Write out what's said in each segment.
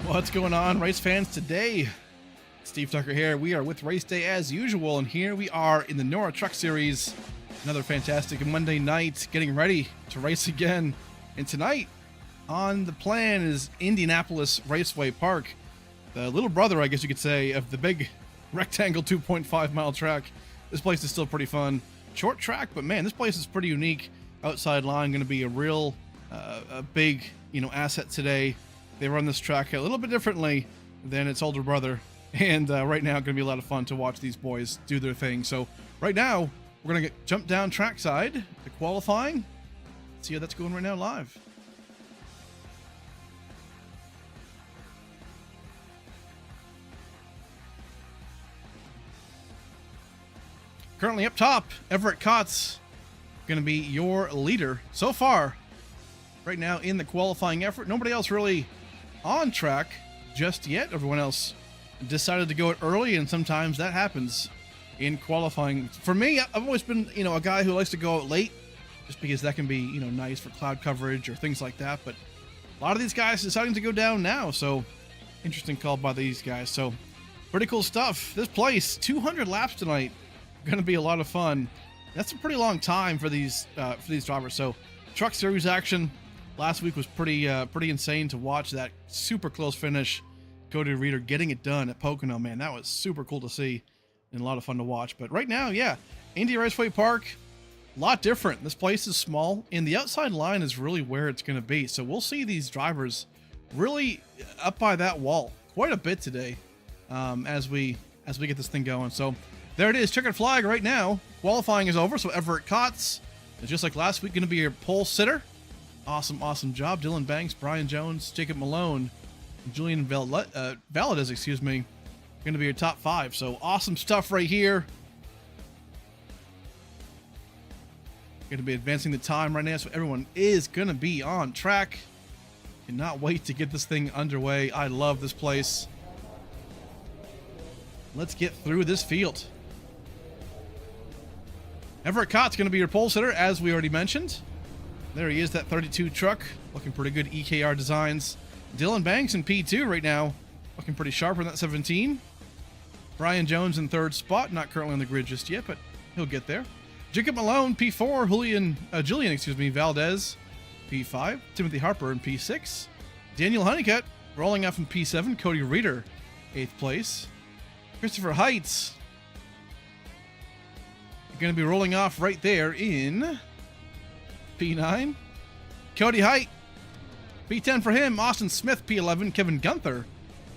What's going on, race fans? Today, Steve Tucker here. We are with Race Day as usual, and here we are in the NORA Truck Series. Another fantastic Monday night, getting ready to race again. And tonight, on the plan is Indianapolis Raceway Park, the little brother, I guess you could say, of the big rectangle 2.5 mile track. This place is still pretty fun. Short track, but man, this place is pretty unique. Outside line going to be a real, a big, asset today. They run this track a little bit differently than its older brother, and right now, going to be a lot of fun to watch these boys do their thing. So right now, we're going to jump down trackside to qualifying. See how that's going right now live. Currently up top, Everett Kotz going to be your leader so far right now in the qualifying effort. Nobody else really on track just yet. Everyone else decided to go it early, and sometimes that happens in qualifying. For me, I've always been, a guy who likes to go out late just because that can be, nice for cloud coverage or things like that. But a lot of these guys deciding to go down now, so interesting call by these guys. So pretty cool stuff. This place, 200 laps tonight, going to be a lot of fun. That's a pretty long time for these drivers. So Truck Series action last week was pretty insane to watch. That super close finish. Cody Reeder getting it done at Pocono, man, that was super cool to see and a lot of fun to watch. But right now, yeah, Indy Raceway Park, a lot different. This place is small, and the outside line is really where it's going to be. So we'll see these drivers really up by that wall quite a bit today as we get this thing going. So there it is, checkered flag right now. Qualifying is over, so Everett Kotz is just like last week going to be your pole sitter. Awesome job. Dylan Banks, Brian Jones, Jacob Malone, Julian Valadez, excuse me, going to be your top 5. So awesome stuff right here. Going to be advancing the time right now, so everyone is going to be on track. Cannot wait to get this thing underway. I love this place. Let's get through this field. Everett Kott's going to be your pole sitter, as we already mentioned. There he is, that 32 truck, looking pretty good. EKR designs. Dylan Banks in P2 right now, looking pretty sharp on that 17. Brian Jones in third spot, not currently on the grid just yet, but he'll get there. Jacob Malone, P4. Julian, excuse me, Valdez, P5. Timothy Harper in P6. Daniel Honeycutt rolling off in P7. Cody Reeder, 8th place. Christopher Heights going to be rolling off right there in P9. Cody Height, P10 for him. Austin Smith, P11. Kevin Gunther,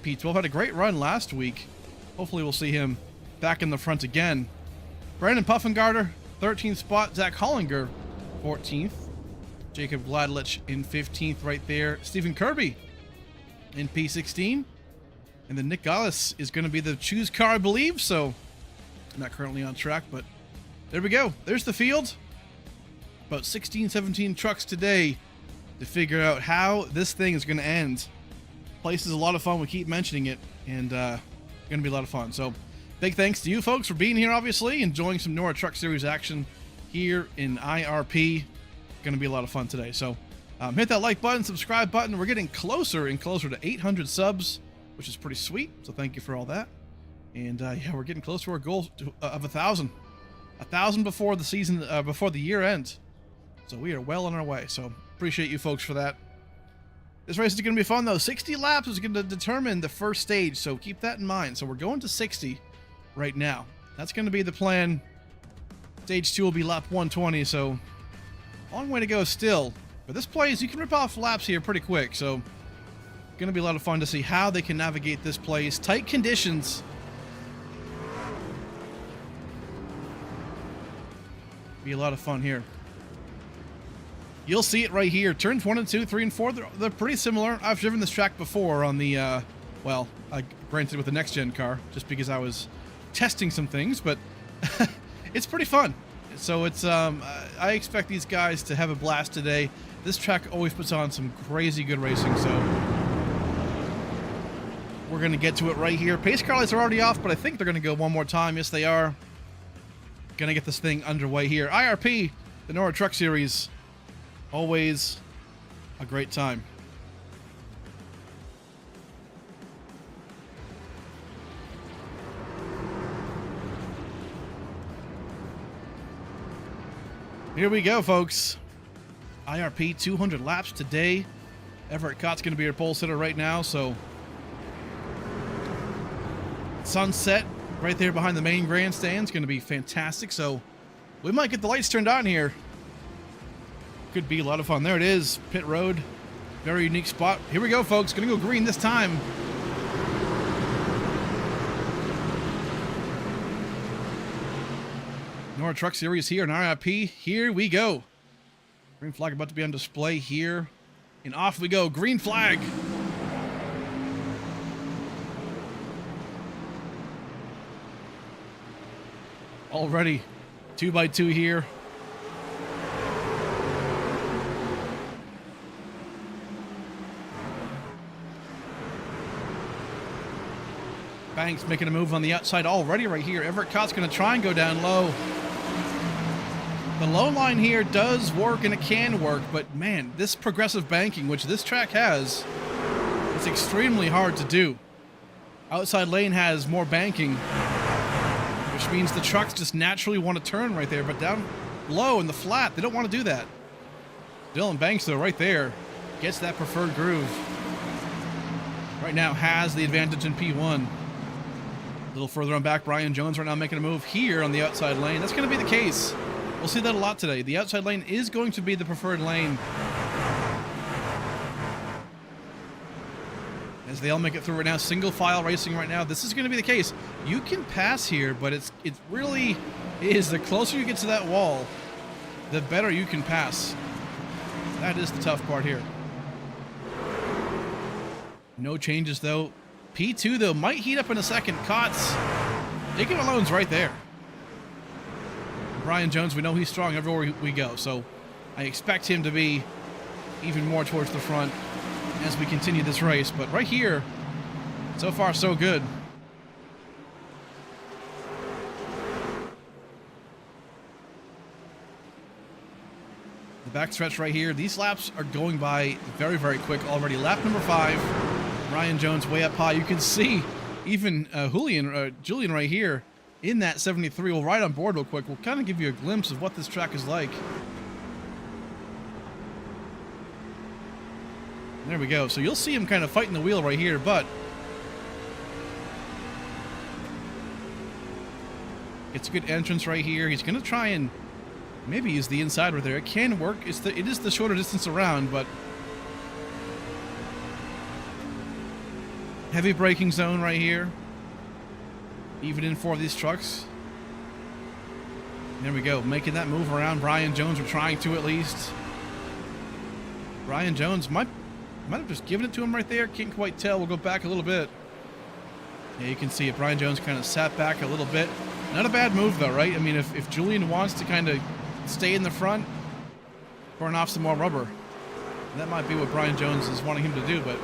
P12. Had a great run last week. Hopefully we'll see him back in the front again. Brandon Puffengarter, 13th spot. Zach Hollinger, 14th. Jacob Gladlich in 15th right there. Stephen Kirby in P16. And then Nick Gallis is going to be the choose car, I believe. So, not currently on track, but there we go. There's the field. About 16, 17 trucks today to figure out how this thing is going to end. Place is a lot of fun. We keep mentioning it, and going to be a lot of fun. So, big thanks to you folks for being here, obviously, enjoying some NORA Truck Series action here in IRP. Going to be a lot of fun today. So, hit that like button, subscribe button. We're getting closer and closer to 800 subs, which is pretty sweet. So, thank you for all that. And yeah, we're getting close to our goal of 1,000. 1,000 before the season, before the year ends. So we are well on our way. So appreciate you folks for that. This race is going to be fun though. 60 laps is going to determine the first stage. So keep that in mind. So we're going to 60 right now. That's going to be the plan. Stage 2 will be lap 120. So long way to go still. But this place, you can rip off laps here pretty quick. So going to be a lot of fun to see how they can navigate this place. Tight conditions. Be a lot of fun here. You'll see it right here. Turns 1 and 2, 3 and 4, they're pretty similar. I've driven this track before on the, well, granted with the next gen car, just because I was testing some things, but it's pretty fun. So it's, I expect these guys to have a blast today. This track always puts on some crazy good racing, so we're going to get to it right here. Pace car lights are already off, but I think they're going to go one more time. Yes, they are. Gonna get this thing underway here. IRP, the NORA Truck Series, always a great time. Here we go, folks. IRP 200 laps today. Everett Cott's gonna be your pole sitter right now, so sunset right there behind the main grandstand is going to be fantastic. So we might get the lights turned on here. Could be a lot of fun. There it is, pit road. Very unique spot. Here we go, folks. Going to go green this time. NORA Truck Series here in IRP. Here we go. Green flag about to be on display here. And off we go. Green flag. Already 2x2 here. Banks making a move on the outside already right here. Everett Cott's going to try and go down low. The low line here does work and it can work, but man, this progressive banking, which this track has, it's extremely hard to do. Outside lane has more banking, which means the trucks just naturally want to turn right there, but down low in the flat, they don't want to do that. Dylan Banks, though, right there, gets that preferred groove. Right now has the advantage in P1. A little further on back, Brian Jones right now making a move here on the outside lane. That's going to be the case. We'll see that a lot today. The outside lane is going to be the preferred lane. As they all make it through right now, single file racing right now. This is going to be the case. You can pass here, but it really is. The closer you get to that wall, the better you can pass. That is the tough part here. No changes though. P2 though might heat up in a second. Cots, Jacob Malone's right there. Brian Jones, we know he's strong everywhere we go, so I expect him to be even more towards the front as we continue this race. But right here, so far so good. The backstretch right here, these laps are going by very, very quick already. Lap number 5, Brian Jones way up high. You can see even Julian right here in that 73. We'll ride on board real quick. We'll kind of give you a glimpse of what this track is like. There we go. So you'll see him kind of fighting the wheel right here, but it's a good entrance right here. He's going to try and maybe use the inside right there. It can work. It is the shorter distance around, but heavy braking zone right here. Even in 4 of these trucks. There we go. Making that move around Brian Jones, or trying to at least. Brian Jones might have just given it to him right there. Can't quite tell. We'll go back a little bit. Yeah, you can see it. Brian Jones kind of sat back a little bit. Not a bad move, though, right? I mean, if Julian wants to kind of stay in the front, burn off some more rubber, that might be what Brian Jones is wanting him to do, but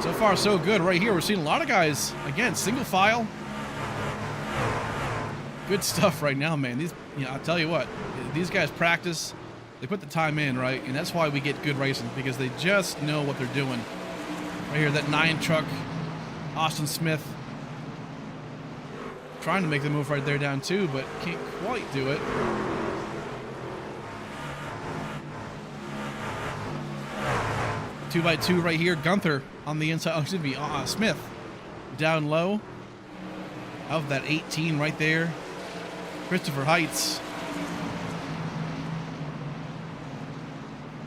so far, so good. Right here, we're seeing a lot of guys, again, single file. Good stuff right now, man. These, I'll tell you what, these guys practice. They put the time in, right? And that's why we get good racing, because they just know what they're doing. Right here, that 9 truck, Austin Smith, trying to make the move right there down 2, but can't quite do it. Two by 2 right here. Gunther on the inside. Oh, excuse me, Smith down low of that 18 right there. Christopher Heights.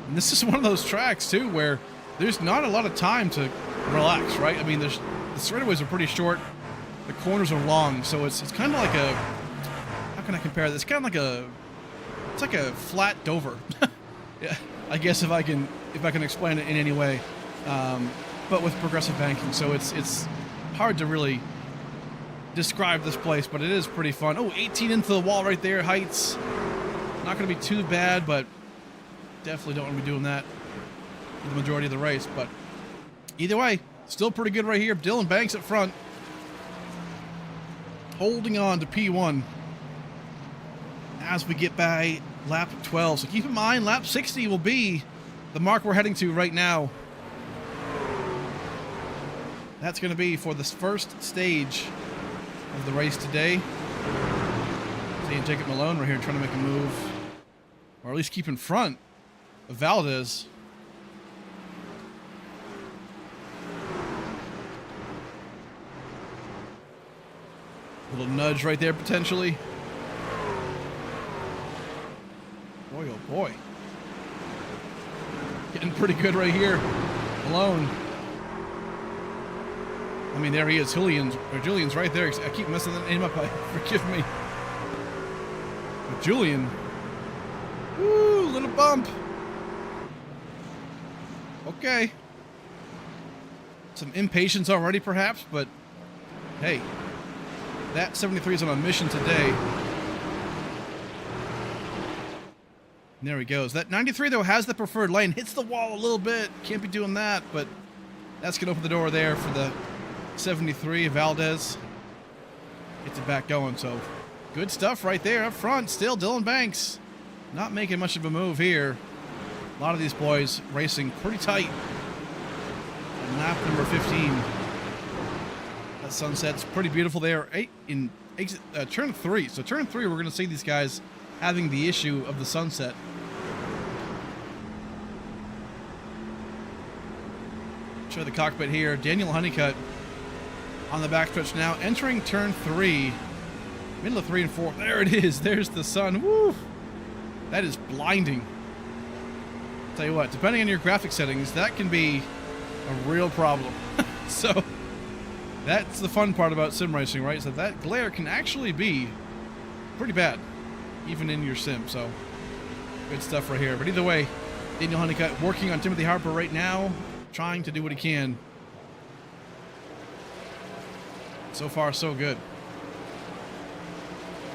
And this is one of those tracks too where there's not a lot of time to relax, right? I mean, the straightaways are pretty short, the corners are long, so it's kind of like a, how can I compare this? Kind of like it's like a flat Dover. Yeah, I guess if I can explain it in any way, but with progressive banking. So it's hard to really describe this place, but it is pretty fun. Oh, 18 into the wall right there, Heights. Not going to be too bad, but definitely don't want to be doing that for the majority of the race. But either way, still pretty good right here. Dylan Banks up front, holding on to P1 as we get by lap 12. So keep in mind, lap 60 will be the mark we're heading to right now. That's going to be for this first stage of the race today. Seeing Jacob Malone right here trying to make a move, or at least keep in front of Valdez. A little nudge right there potentially. Boy, oh boy. Getting pretty good right here. Malone. I mean, there he is. Julian's right there. I keep messing that name up. Forgive me. But Julian. Woo, little bump. Okay. Some impatience already, perhaps, but hey, that 73 is on a mission today. And there he goes. That 93, though, has the preferred lane. Hits the wall a little bit. Can't be doing that, but that's going to open the door there for the 73. Valdez gets it back going. So good stuff right there up front. Still Dylan Banks not making much of a move here. A lot of these boys racing pretty tight. And lap number 15. That sunset's pretty beautiful there. In turn 3. So turn 3, we're going to see these guys having the issue of the sunset. Show the cockpit here. Daniel Honeycutt on the backstretch now, entering turn 3. Middle of 3 and 4. There it is. There's the sun. Woo! That is blinding. Tell you what, depending on your graphic settings, that can be a real problem. So that's the fun part about sim racing, right? So that glare can actually be pretty bad, even in your sim. So good stuff right here. But either way, Daniel Honeycutt working on Timothy Harper right now, trying to do what he can. So far, so good.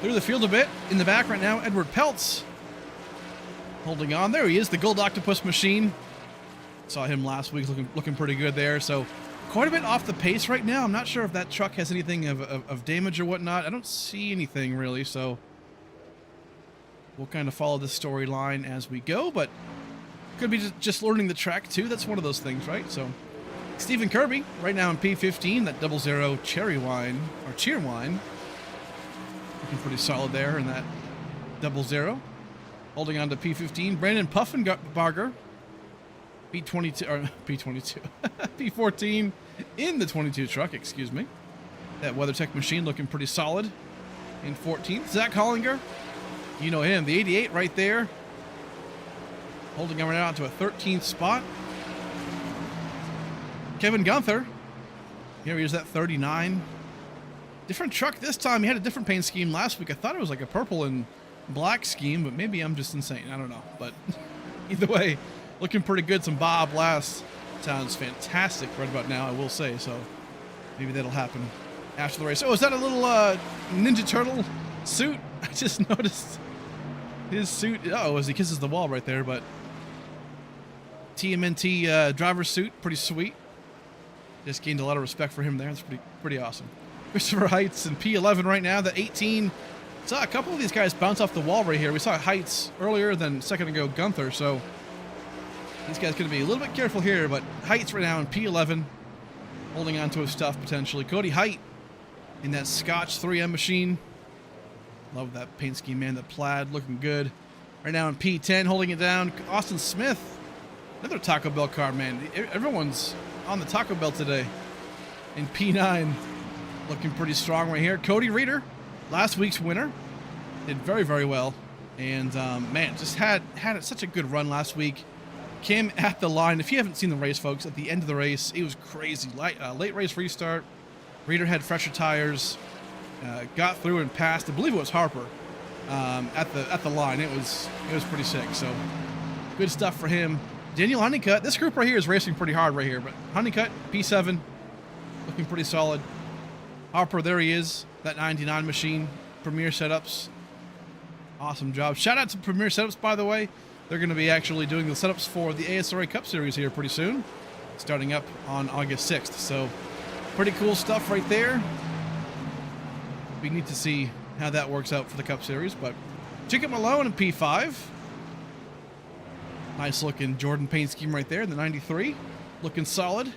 Through the field a bit. In the back right now, Edward Peltz holding on. There he is, the Gold Octopus machine. Saw him last week looking pretty good there. So quite a bit off the pace right now. I'm not sure if that truck has anything of damage or whatnot. I don't see anything really, so we'll kind of follow this storyline as we go, but could be just learning the track too. That's one of those things, right? So Stephen Kirby right now in P15, that 00 cherry wine, or cheer wine. Looking pretty solid there in that 00. Holding on to P15. Brandon Puffenbarger. P22, or P22. P14 in the 22 truck, excuse me. That WeatherTech machine looking pretty solid in 14th. Zach Hollinger. You know him. The 88 right there. Holding him right out to a 13th spot. Kevin Gunther. Here he is at 39. Different truck this time. He had a different paint scheme last week. I thought it was like a purple and black scheme, but maybe I'm just insane. I don't know. But either way, looking pretty good. Some Bob Last sounds fantastic right about now, I will say. So maybe that'll happen after the race. Oh, is that a little Ninja Turtle suit? I just noticed his suit. Oh, as he kisses the wall right there. But TMNT driver's suit, pretty sweet. Just gained a lot of respect for him there. It's pretty awesome. Christopher Heights in P11 right now. The 18. Saw a couple of these guys bounce off the wall right here. We saw Heights earlier, then a second ago Gunther. So these guys going to be a little bit careful here. But Heights right now in P11, holding on to his stuff potentially. Cody Height in that Scotch 3M machine. Love that paint scheme, man. That plaid looking good. Right now in P10, holding it down. Austin Smith, another Taco Bell car, man. Everyone's on the Taco Bell today. In P9, looking pretty strong right here. Cody Reeder, last week's winner, did very, very well. And, man, just had such a good run last week. Came at the line. If you haven't seen the race, folks, at the end of the race, it was crazy. Late race restart. Reeder had fresher tires. Got through and passed. I believe it was Harper at the line. It was pretty sick. So good stuff for him. Daniel Honeycutt. This group right here is racing pretty hard right here. But Honeycutt, P7, looking pretty solid. Harper, there he is. That 99 machine. Premier Setups. Awesome job. Shout out to Premier Setups, by the way. They're going to be actually doing the setups for the ASRA Cup Series here pretty soon. Starting up on August 6th. So pretty cool stuff right there. We need to see how that works out for the Cup Series. But Chicken Malone in P5. Nice looking Jordan paint scheme right there in the 93. Looking solid.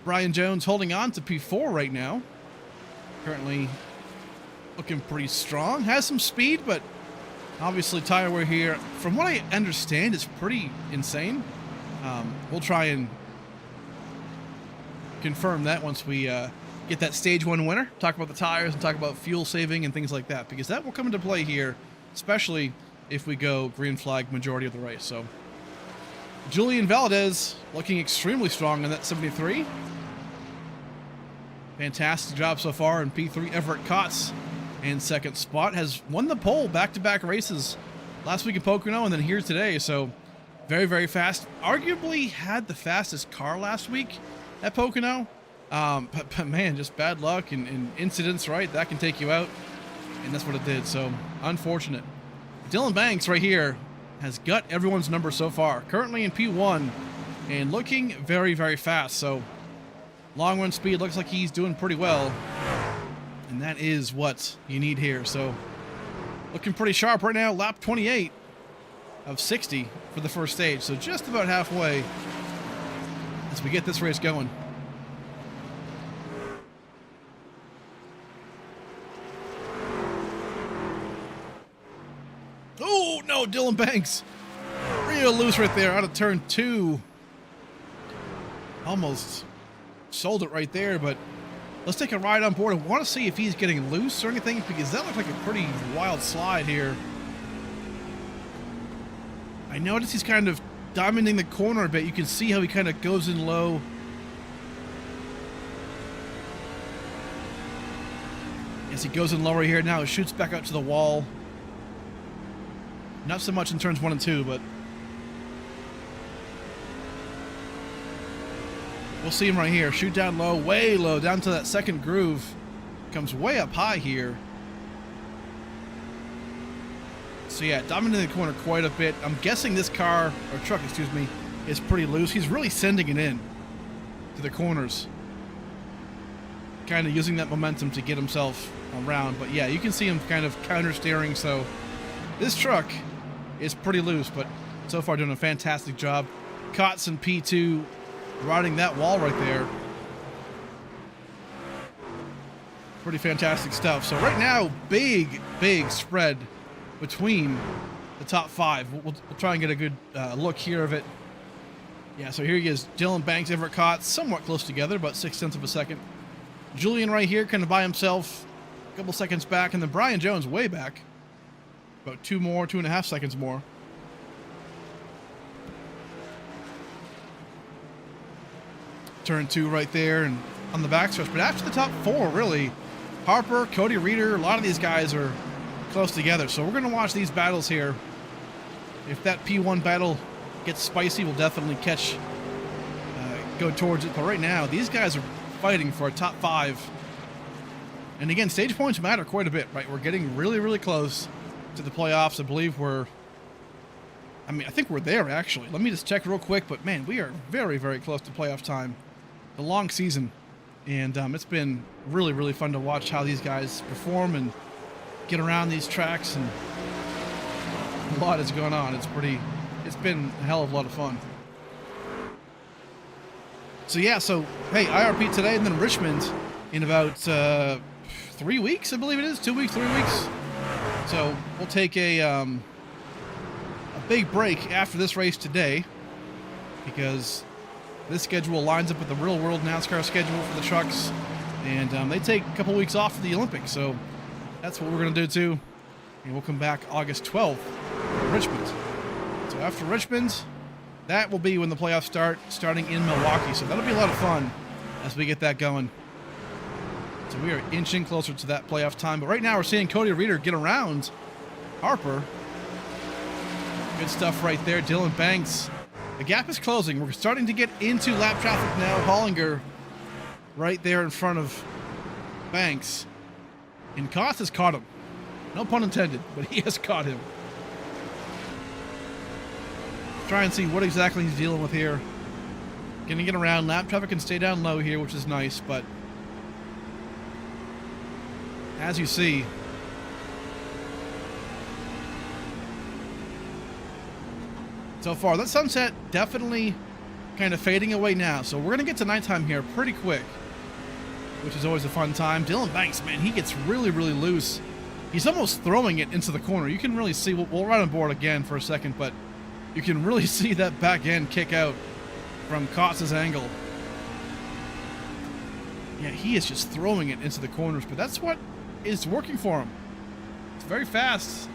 Brian Jones holding on to P4 right now. Currently looking pretty strong. Has some speed, but obviously tire wear here, from what I understand, is pretty insane. We'll try and confirm that once we get that stage 1 winner. Talk about the tires and talk about fuel saving and things like that, because that will come into play here, especially if we go green flag majority of the race. So Julian Valdez looking extremely strong in that 73. Fantastic job so far in P3. Everett Kotz in second spot, has won the pole back-to-back races last week in Pocono and then here today. So very, very fast. Arguably had the fastest car last week at Pocono. But man, just bad luck and incidents, right? That can take you out. And that's what it did. So unfortunate. Dylan Banks right here has got everyone's number so far. Currently in P1 and looking very, very fast. So long run speed looks like he's doing pretty well. And that is what you need here. So looking pretty sharp right now. Lap 28 of 60 for the first stage. So just about halfway as we get this race going. Oh, no, Dylan Banks. Real loose right there out of turn 2. Almost sold it right there, but let's take a ride on board. I want to see if he's getting loose or anything, because that looked like a pretty wild slide here. I noticed he's kind of diamonding the corner a bit. You can see how he kind of goes in low. As he goes in lower here now, it shoots back out to the wall. Not so much in turns 1 and 2, but we'll see him right here. Shoot down low, way low, down to that second groove. Comes way up high here. So yeah, dominating the corner quite a bit. I'm guessing this car, or truck, excuse me, is pretty loose. He's really sending it in to the corners. Kind of using that momentum to get himself around. But yeah, you can see him kind of counter-steering. So this truck is pretty loose, but so far doing a fantastic job. Kotz in P2 riding that wall right there. Pretty fantastic stuff. So right now, big spread between the top 5. We'll try and get a good look here of it. Yeah, so here he is. Dylan Banks, Everett Kotz, somewhat close together, about 0.6 of a second. Julian right here, kind of by himself, a couple seconds back, and then Brian Jones way back. About 2.5 seconds more. Turn 2 right there, and on the backstretch. But after the top 4, really, Harper, Cody Reeder, a lot of these guys are close together. So we're going to watch these battles here. If that P1 battle gets spicy, we'll definitely go towards it. But right now, these guys are fighting for a top 5. And again, stage points matter quite a bit, right? We're getting really close to the playoffs. I believe I think we're there, actually. Let me just check real quick. But man, we are very close to playoff time. A long season. And it's been really fun to watch how these guys perform and get around these tracks, and a lot is going on. It's been a hell of a lot of fun. So yeah, hey, IRP today, and then Richmond in about 3 weeks, I believe it is. 2 weeks, 3 weeks. So we'll take a big break after this race today, because this schedule lines up with the real world NASCAR schedule for the trucks, and they take a couple weeks off for the Olympics, so that's what we're going to do too. And we'll come back August 12th for Richmond. So after Richmond, that will be when the playoffs starting in Milwaukee, so that'll be a lot of fun as we get that going. So we are inching closer to that playoff time, but right now we're seeing Cody Reeder get around Harper. Good stuff right there. Dylan Banks. The gap is closing. We're starting to get into lap traffic now. Hollinger right there in front of Banks. And Kotz has caught him. No pun intended, but he has caught him. Try and see what exactly he's dealing with here. Gonna get around. Lap traffic can stay down low here, which is nice, but as you see, so far, that sunset definitely kind of fading away now. So we're going to get to nighttime here pretty quick, which is always a fun time. Dylan Banks, man, he gets really loose. He's almost throwing it into the corner. You can really see, we'll run on board again for a second, but you can really see that back end kick out from Kotz's angle. Yeah, he is just throwing it into the corners, but that's what is working for him. It's very fast.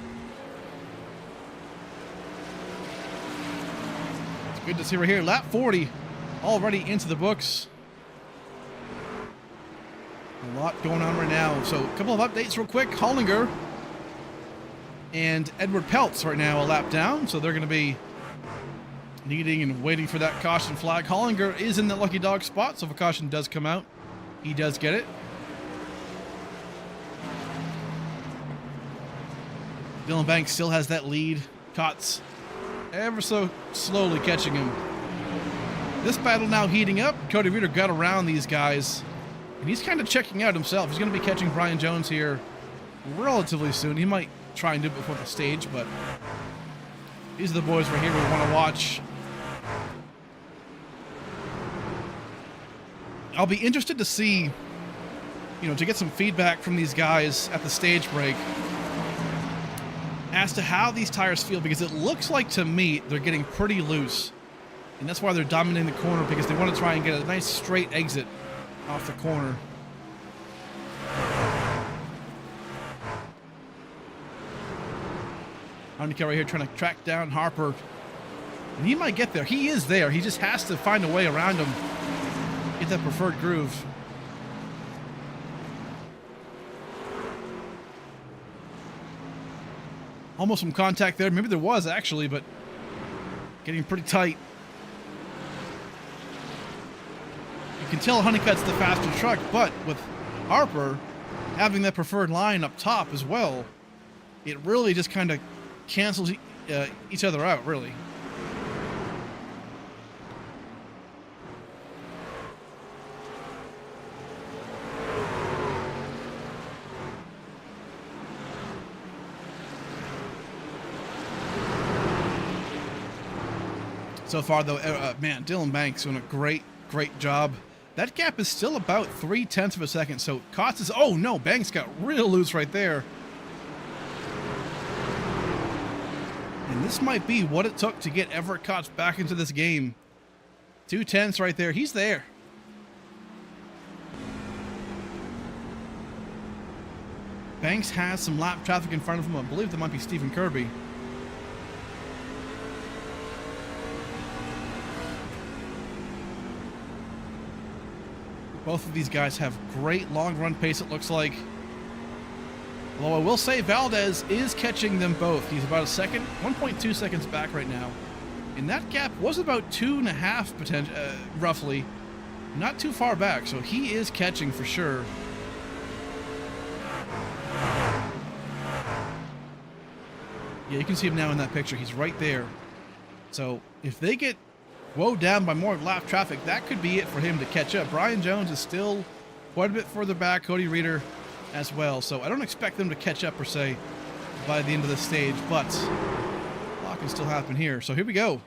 Good to see right here. Lap 40 already into the books. A lot going on right now. So a couple of updates real quick. Hollinger and Edward Peltz right now a lap down. So they're going to be needing and waiting for that caution flag. Hollinger is in the lucky dog spot. So if a caution does come out, he does get it. Dylan Banks still has that lead. Kotz ever so slowly catching him. This battle now heating up. Cody Reeder got around these guys, and he's kind of checking out himself. He's going to be catching Brian Jones here relatively soon. He might try and do it before the stage, but these are the boys right here we want to watch. I'll be interested to see, to get some feedback from these guys at the stage break as to how these tires feel, because it looks like to me they're getting pretty loose, and that's why they're dominating the corner, because they want to try and get a nice straight exit off the corner. Undercut right here trying to track down Harper, and he might get there. He is there. He just has to find a way around him, get that preferred groove. Almost some contact there. Maybe there was, actually, but getting pretty tight. You can tell Honeycutt's the faster truck, but with Harper having that preferred line up top as well, it really just kind of cancels each other out, really. So far, though, man, Dylan Banks doing a great job That gap is still about 0.3 of a second. So Kotz is, oh no, Banks got real loose right there. And this might be what it took to get Everett Kotz back into this game. 0.2 right there. He's there. Banks has some lap traffic in front of him. I believe that might be Stephen Kirby. Both of these guys have great long run pace, it looks like. Although I will say Valdez is catching them both. He's about a second, 1.2 seconds back right now. And that gap was about 2.5 roughly. Not too far back, so he is catching for sure. Yeah, you can see him now in that picture. He's right there. So if they get woed down by more lap traffic, that could be it for him to catch up. Brian Jones is still quite a bit further back. Cody Reeder as well. So I don't expect them to catch up per se by the end of the stage, but a lot can still happen here. So here we go.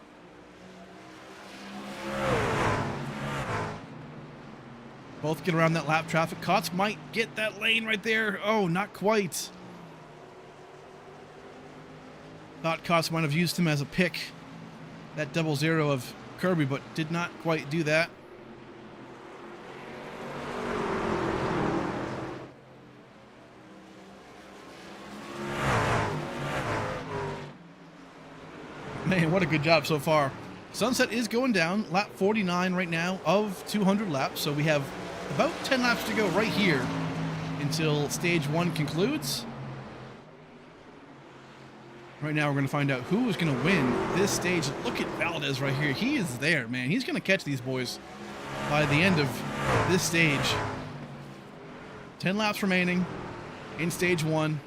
Both get around that lap traffic. Kotz might get that lane right there. Oh, not quite. Thought Kotz might have used him as a pick. That 0-0 of Kirby, but did not quite do that. Man, what a good job so far. Sunset is going down, lap 49 right now of 200 laps, so we have about 10 laps to go right here until stage 1 concludes. Right now, we're going to find out who is going to win this stage. Look at Valdez right here. He is there, man. He's going to catch these boys by the end of this stage. 10 laps remaining in stage 1.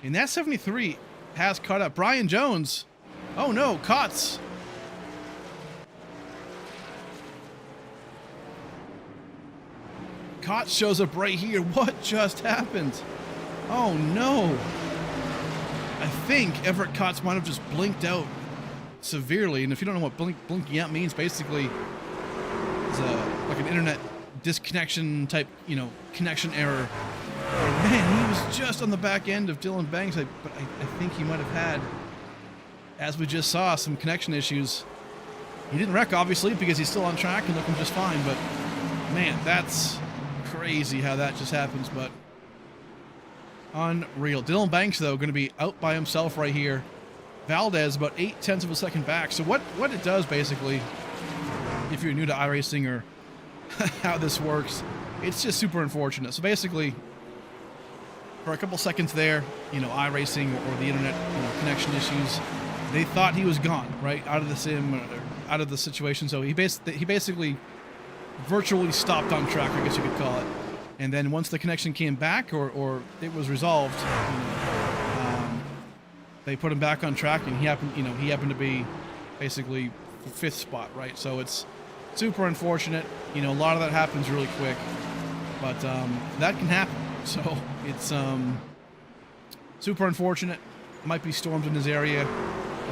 And that 73 has caught up. Brian Jones. Oh, no. Kotz. Kotz shows up right here. What just happened? Oh, no. I think Everett Kotz might have just blinked out severely. And if you don't know what blinking out means, basically it's like an internet disconnection type, connection error. And man, he was just on the back end of Dylan Banks, but I think he might have had, as we just saw, some connection issues. He didn't wreck, obviously, because he's still on track and looking just fine. But man, that's crazy how that just happens. But unreal. Dylan Banks, though, going to be out by himself right here. Valdez about 0.8 of a second back. So what it does, basically, if you're new to iRacing or how this works, it's just super unfortunate. So basically, for a couple seconds there, iRacing or the internet connection issues, they thought he was gone, right, out of the sim, or out of the situation. So he basically virtually stopped on track, I guess you could call it. And then once the connection came back, or it was resolved, they put him back on track, and he happened to be basically 5th spot, right? So it's super unfortunate. A lot of that happens really quick, but that can happen. So it's super unfortunate. Might be storms in his area,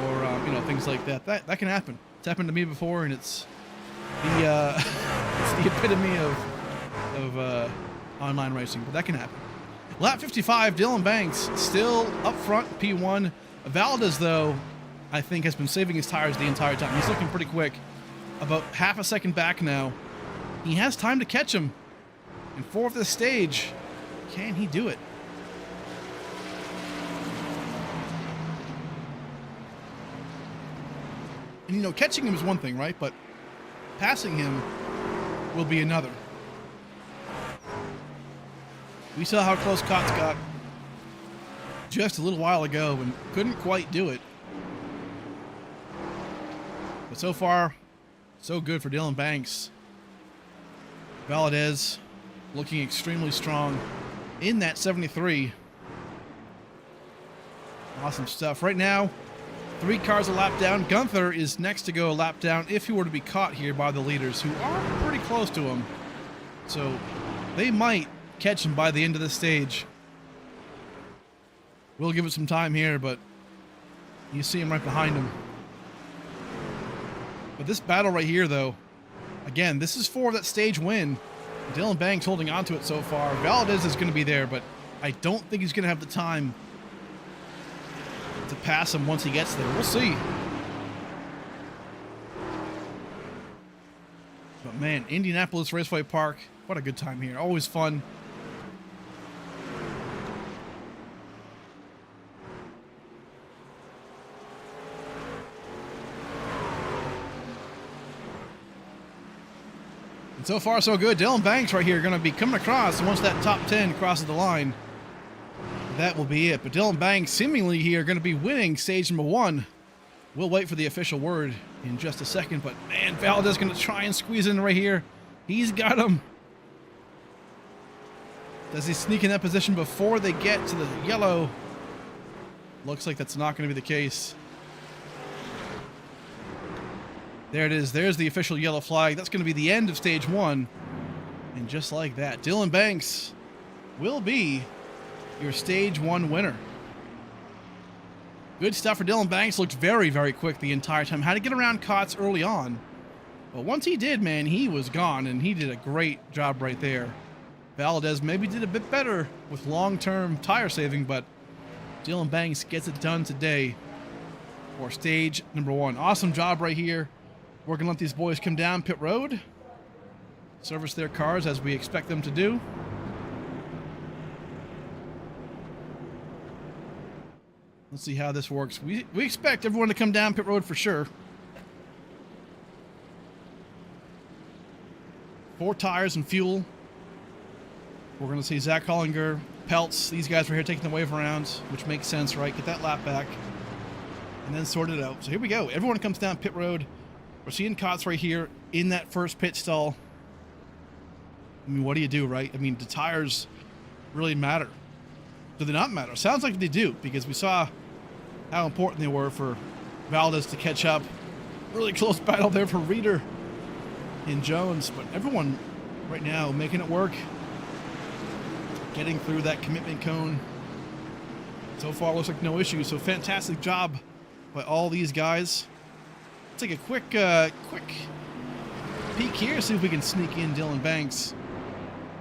or things like that. That can happen. It's happened to me before, and it's the it's the epitome of online racing, but that can happen. Lap 55, Dylan Banks still up front, P1. Valdez, though, I think has been saving his tires the entire time. He's looking pretty quick, about half a second back now. He has time to catch him. And 4th this stage, can he do it? And catching him is one thing, right? But passing him will be another. We saw how close Kotz got just a little while ago and couldn't quite do it. But so far, so good for Dylan Banks. Valdez looking extremely strong in that 73. Awesome stuff. Right now, 3 cars a lap down. Gunther is next to go a lap down if he were to be caught here by the leaders, who are pretty close to him. So they might catch him by the end of the stage. We'll give it some time here, but you see him right behind him. But this battle right here, though, again, this is for that stage win. Dylan Banks holding on to it so far. Valdez is going to be there, but I don't think he's going to have the time to pass him once he gets there. We'll see. But man, Indianapolis Raceway Park, what a good time here. Always fun. And so far, so good. Dylan Banks right here going to be coming across. And once that top 10 crosses the line, that will be it. But Dylan Banks seemingly here going to be winning stage number 1. We'll wait for the official word in just a second. But man, Valdez going to try and squeeze in right here. He's got him. Does he sneak in that position before they get to the yellow? Looks like that's not going to be the case. There it is. There's the official yellow flag. That's going to be the end of stage 1. And just like that, Dylan Banks will be your stage 1 winner. Good stuff for Dylan Banks. Looked very, very quick the entire time. Had to get around Kotz early on. But once he did, man, he was gone, and he did a great job right there. Valdez maybe did a bit better with long-term tire saving, but Dylan Banks gets it done today for stage number 1. Awesome job right here. We're going to let these boys come down pit road, service their cars as we expect them to do. Let's see how this works. We expect everyone to come down pit road for sure. 4 tires and fuel. We're going to see Zach Hollinger, Peltz, these guys right here taking the wave around, which makes sense, right? Get that lap back and then sort it out. So here we go. Everyone comes down pit road. We're seeing Kotz right here in that first pit stall. I mean, what do you do, right? I mean, the tires really matter. Do they not matter? Sounds like they do, because we saw how important they were for Valdez to catch up. Really close battle there for Reeder and Jones, but everyone right now making it work. Getting through that commitment cone. So far looks like no issue, so fantastic job by all these guys. Let's take a quick peek here, see if we can sneak in Dylan Banks,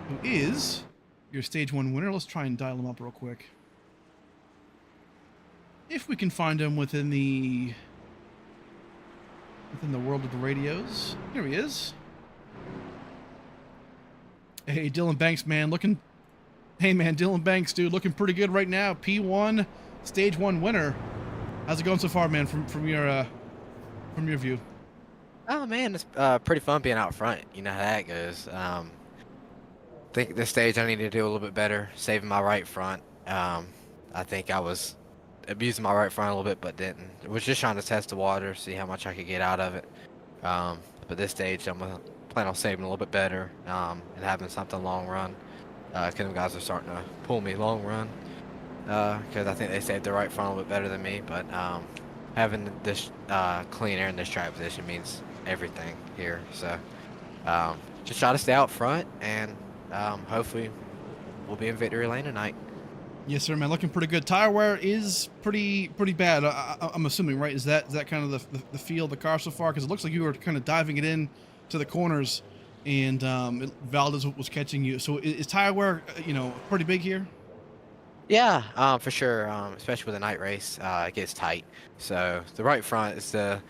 who is your stage 1 winner. Let's try and dial him up real quick. If we can find him within the world of the radios. Here he is. Hey, Dylan Banks, man, looking... Hey, man, Dylan Banks, dude, looking pretty good right now. P1, stage 1 winner. How's it going so far, man, from your view? Oh man, it's pretty fun being out front. You know how that goes. Think this stage I need to do a little bit better, saving my right front. I think I was abusing my right front a little bit, but didn't. I was just trying to test the water, see how much I could get out of it. But this stage, I'm gonna plan on saving a little bit better and having something long run. Because them guys are starting to pull me long run. Because I think they saved the right front a little bit better than me, but having this clean air in this track position means everything here. So just try to stay out front, and hopefully we'll be in victory lane tonight. Yes, sir, man. Looking pretty good. Tire wear is pretty bad. I'm assuming, right? Is that kind of the feel of the car so far? Because it looks like you were kind of diving it in to the corners, and Valdez was catching you. So is tire wear, pretty big here? Yeah, for sure. Especially with a night race, it gets tight. So the right front is the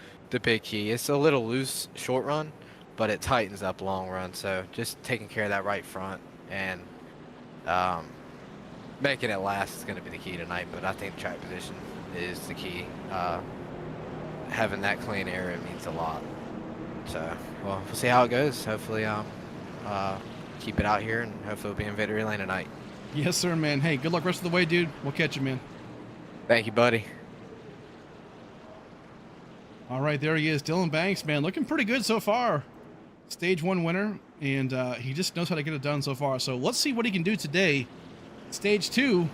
big key. It's a little loose short run, but it tightens up long run. So just taking care of that right front and making it last is going to be the key tonight. But I think track position is the key. Having that clean air, it means a lot. So well, we'll see how it goes. Hopefully, keep it out here, and hopefully we'll be in victory lane tonight. Yes, sir, man. Hey, good luck rest of the way, dude. We'll catch you, man. Thank you, buddy. All right, there he is. Dylan Banks, man, looking pretty good so far. Stage 1 winner, and he just knows how to get it done so far. So let's see what he can do today. Stage 2.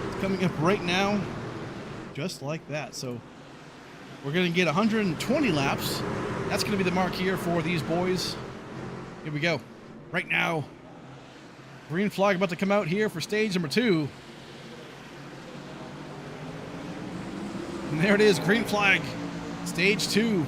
It's coming up right now, just like that. So we're going to get 120 laps. That's going to be the mark here for these boys. Here we go. Right now, green flag about to come out here for stage number 2. And there it is, green flag, stage 2.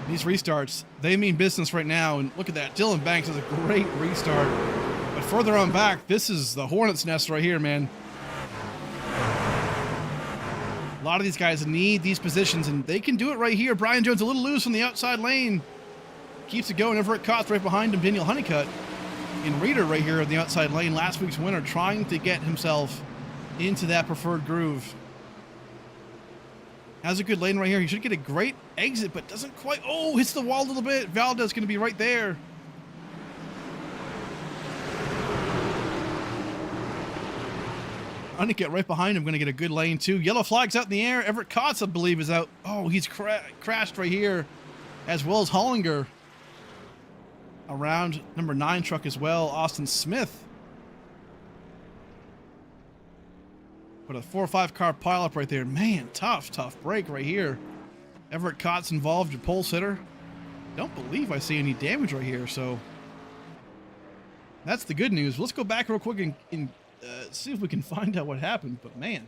These restarts, they mean business right now. And look at that. Dylan Banks has a great restart. But further on back, this is the hornet's nest right here, man. A lot of these guys need these positions, and they can do it right here. Brian Jones a little loose on the outside lane. Keeps it going. Everett Cott's right behind him. Daniel Honeycutt in Reader right here on the outside lane. Last week's winner trying to get himself into that preferred groove. Has a good lane right here. He should get a great exit, but doesn't quite. Oh, hits the wall a little bit. Valdez going to be right there. Honeycutt right behind him, going to get a good lane too. Yellow flag's out in the air. Everett Kotz, I believe, is out. Oh, he's crashed right here, as well as Hollinger. Around number 9 truck as well, Austin Smith. But a 4 or 5 car pileup right there. Man, tough break right here. Everett Kotz involved, your pole sitter. Don't believe I see any damage right here, so that's the good news. Let's go back real quick and see if we can find out what happened, but man.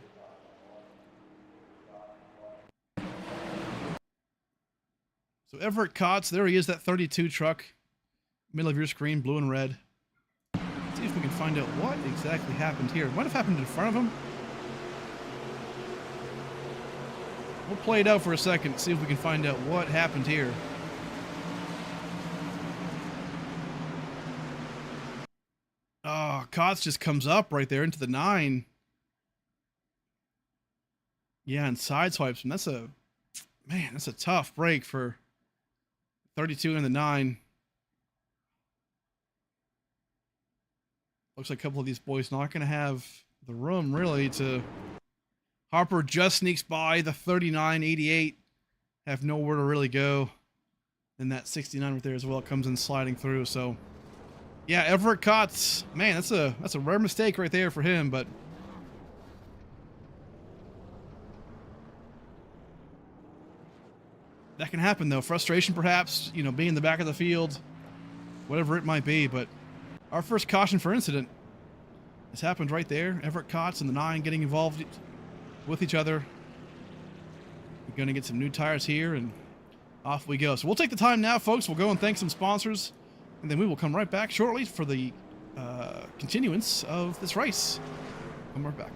So Everett Kotz, there he is, that 32 truck. Middle of your screen, blue and red. Let's see if we can find out what exactly happened here. What have happened in front of him? We'll play it out for a second, see if we can find out what happened here. Oh, Kotz just comes up right there into the 9. Yeah, and sideswipes him. That's a tough break for 32 and the 9. Looks like a couple of these boys not going to have the room really to. Harper just sneaks by the 39, 88. Have nowhere to really go. And that 69 right there as well comes in sliding through. So, yeah, Everett Kotz, man, that's a rare mistake right there for him. But that can happen though. Frustration, perhaps, being in the back of the field, whatever it might be. But our first caution for incident has happened right there. Everett Kotz and the 9 getting involved with each other. We're going to get some new tires here, and off we go. So we'll take the time now, folks. We'll go and thank some sponsors, and then we will come right back shortly for the continuance of this race. Come right back.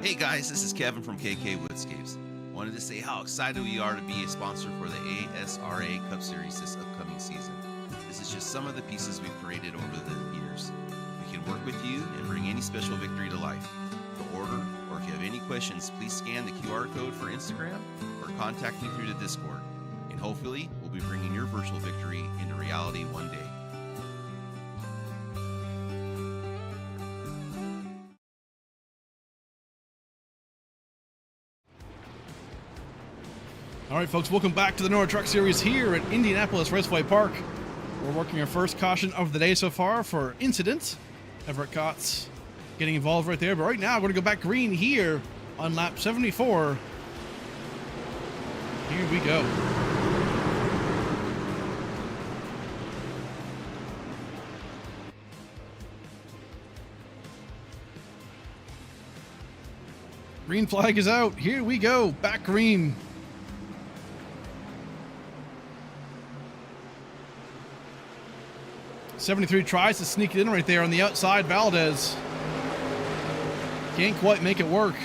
Hey guys, this is Kevin from KK Woodscapes. Wanted to say how excited we are to be a sponsor for the ASRA Cup Series this upcoming season. This is just some of the pieces we've created over the years. We can work with you and bring any special victory to life. To order, or if you have any questions, please scan the QR code for Instagram or contact me through the Discord. And hopefully, we'll be bringing your virtual victory into reality one day. All right, folks, welcome back to the NORA Truck Series here at Indianapolis Raceway Park. We're working our first caution of the day so far for incident. Everett Kotz getting involved right there. But right now, we're going to go back green here on lap 74. Here we go. Green flag is out. Here we go. Back green. '73 tries to sneak it in right there on the outside. Valdez can't quite make it work.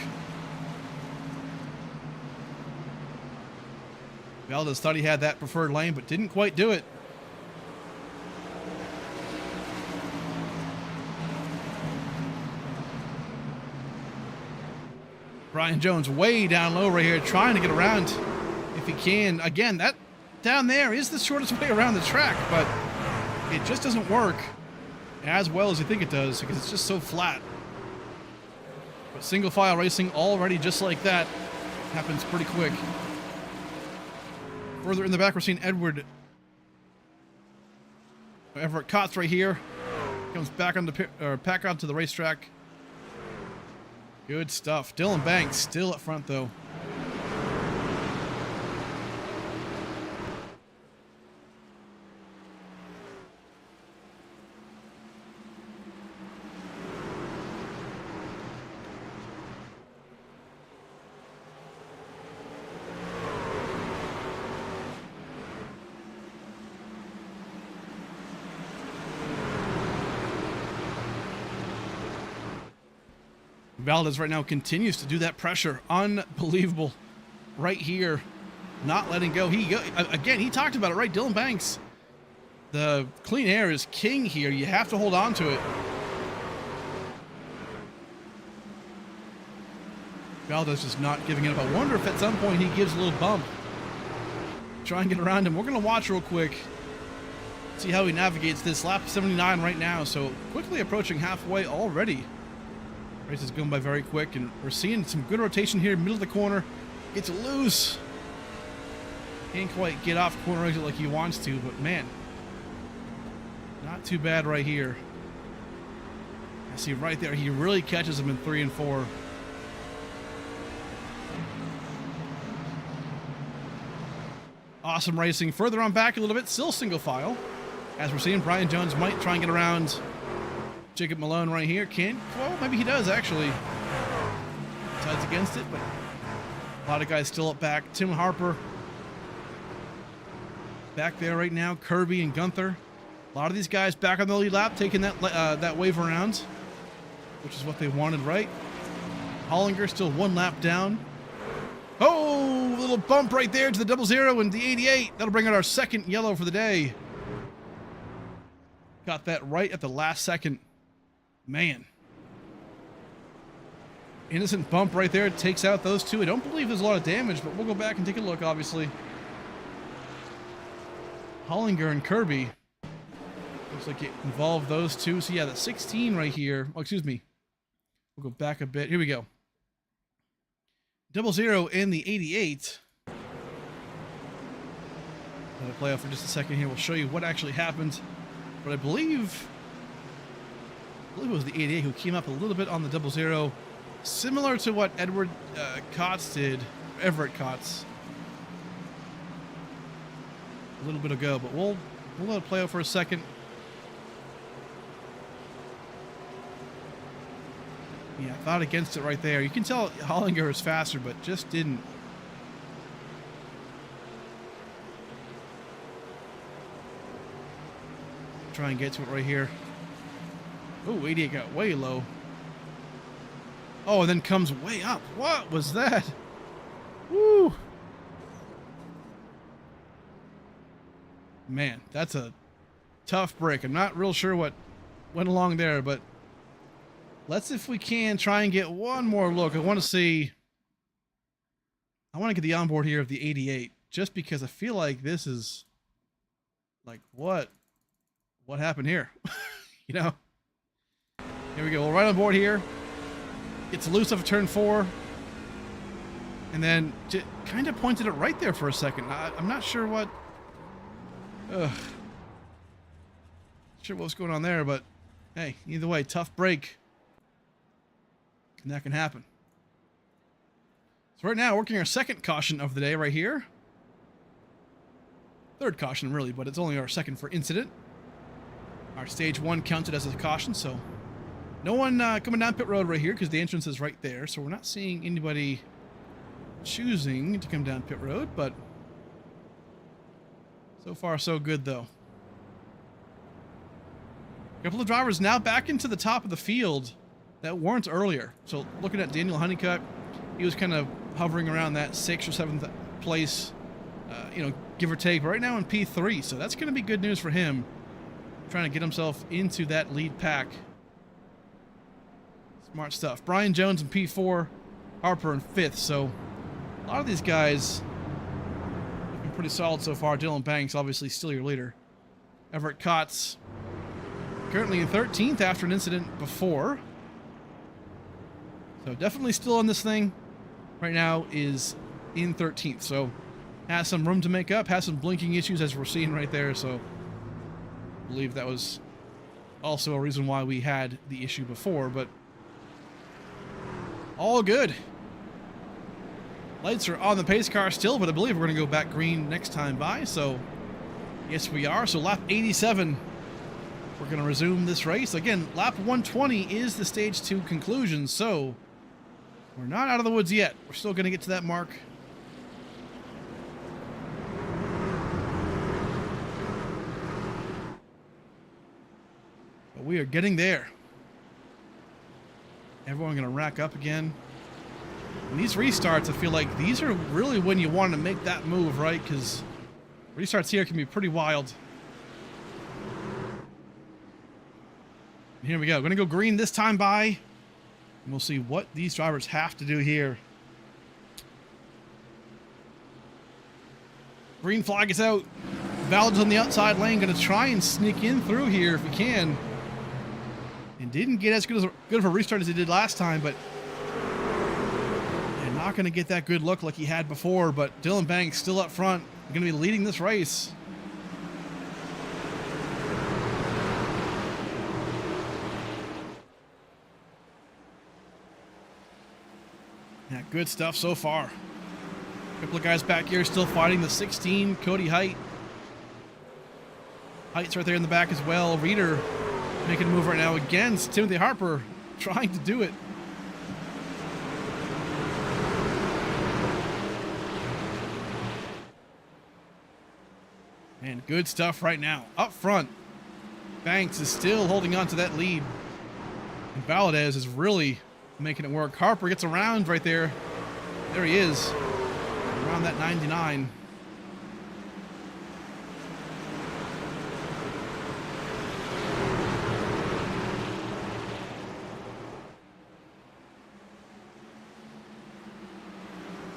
Valdez thought he had that preferred lane, but didn't quite do it. Brian Jones way down low right here, trying to get around if he can. Again, that down there is the shortest way around the track, but it just doesn't work as well as you think it does because it's just so flat. But single file racing already just like that happens pretty quick. Further in the back, we're seeing Everett Kotz right here. Comes back on the back onto the racetrack. Good stuff. Dylan Banks still up front though. Valdez right now continues to do that pressure. Unbelievable. Right here. Not letting go. Again, he talked about it, right? Dylan Banks. The clean air is king here. You have to hold on to it. Valdez just not giving it up. I wonder if at some point he gives a little bump. Try and get around him. We're going to watch real quick. See how he navigates this. Lap 79 right now. So quickly approaching halfway already. Race is going by very quick, and we're seeing some good rotation here, middle of the corner. Gets loose. Can't quite get off corner exit like he wants to, but man, not too bad right here. I see right there, he really catches him in 3 and 4. Awesome racing. Further on back a little bit, still single file. As we're seeing, Brian Jones might try and get around Jacob Malone right here. Well, maybe he does actually. Decides against it, but a lot of guys still up back. Tim Harper back there right now. Kirby and Gunther. A lot of these guys back on the lead lap, taking that wave around, which is what they wanted, right? Hollinger still 1 lap down. Oh, a little bump right there to the 00 and the 88. That'll bring out our second yellow for the day. Got that right at the last second. Man. Innocent bump right there. It takes out those two. I don't believe there's a lot of damage, but we'll go back and take a look, obviously. Hollinger and Kirby. Looks like it involved those two. So yeah, the 16 right here. Oh, excuse me. We'll go back a bit. Here we go. 00 and the 88. Let it play out for just a second here. We'll show you what actually happened. But I believe it was the 88 who came up a little bit on the 00, similar to what Everett Kotz did a little bit ago. But we'll let it play out for a second. Yeah, thought against it right there. You can tell Hollinger is faster, but just didn't. Try and get to it right here. Oh, 88 got way low. Oh, and then comes way up. What was that? Woo! Man, that's a tough break. I'm not real sure what went along there, but let's, if we can, try and get one more look. I want to get the onboard here of the 88, just because I feel like this is like, what happened here? You know? Here we go. Well, right on board here. Gets loose off of turn 4. And then kind of pointed it right there for a second. I'm not sure what... Not sure what's going on there, but hey, either way, tough break. And that can happen. So right now, working our second caution of the day right here. Third caution, really, but it's only our second for incident. Our stage 1 counted as a caution, so no one coming down pit road right here because the entrance is right there. So we're not seeing anybody choosing to come down pit road, but so far so good though. A couple of drivers now back into the top of the field that weren't earlier. So looking at Daniel Honeycutt, he was kind of hovering around that 6th or 7th place, give or take. But right now in P3, so that's going to be good news for him. Trying to get himself into that lead pack. Smart stuff. Brian Jones in P4, Harper in 5th. So a lot of these guys pretty solid so far. Dylan Banks, obviously, still your leader. Everett Kotz, currently in 13th after an incident before. So definitely still on this thing. Right now is in 13th. So has some room to make up. Has some blinking issues as we're seeing right there. So I believe that was also a reason why we had the issue before. But all good. Lights are on the pace car still, but I believe we're going to go back green next time by. So yes, we are. So lap 87. We're going to resume this race. Again, lap 120 is the stage 2 conclusion. So we're not out of the woods yet. We're still going to get to that mark. But we are getting there. Everyone going to rack up again. And these restarts, I feel like these are really when you want to make that move, right? Because restarts here can be pretty wild. And here we go. Going to go green this time by. And we'll see what these drivers have to do here. Green flag is out. Valid's on the outside lane. Going to try and sneak in through here if we can. And didn't get as good of a restart as he did last time, but they're not going to get that good look like he had before. But Dylan Banks still up front. Going to be leading this race. Yeah, good stuff so far. A couple of guys back here still fighting the 16, Cody Height. Height's right there in the back as well. Reeder making a move right now against Timothy Harper, trying to do it. And good stuff right now. Up front, Banks is still holding on to that lead. And Valadez is really making it work. Harper gets around right there. There he is. Around that 99.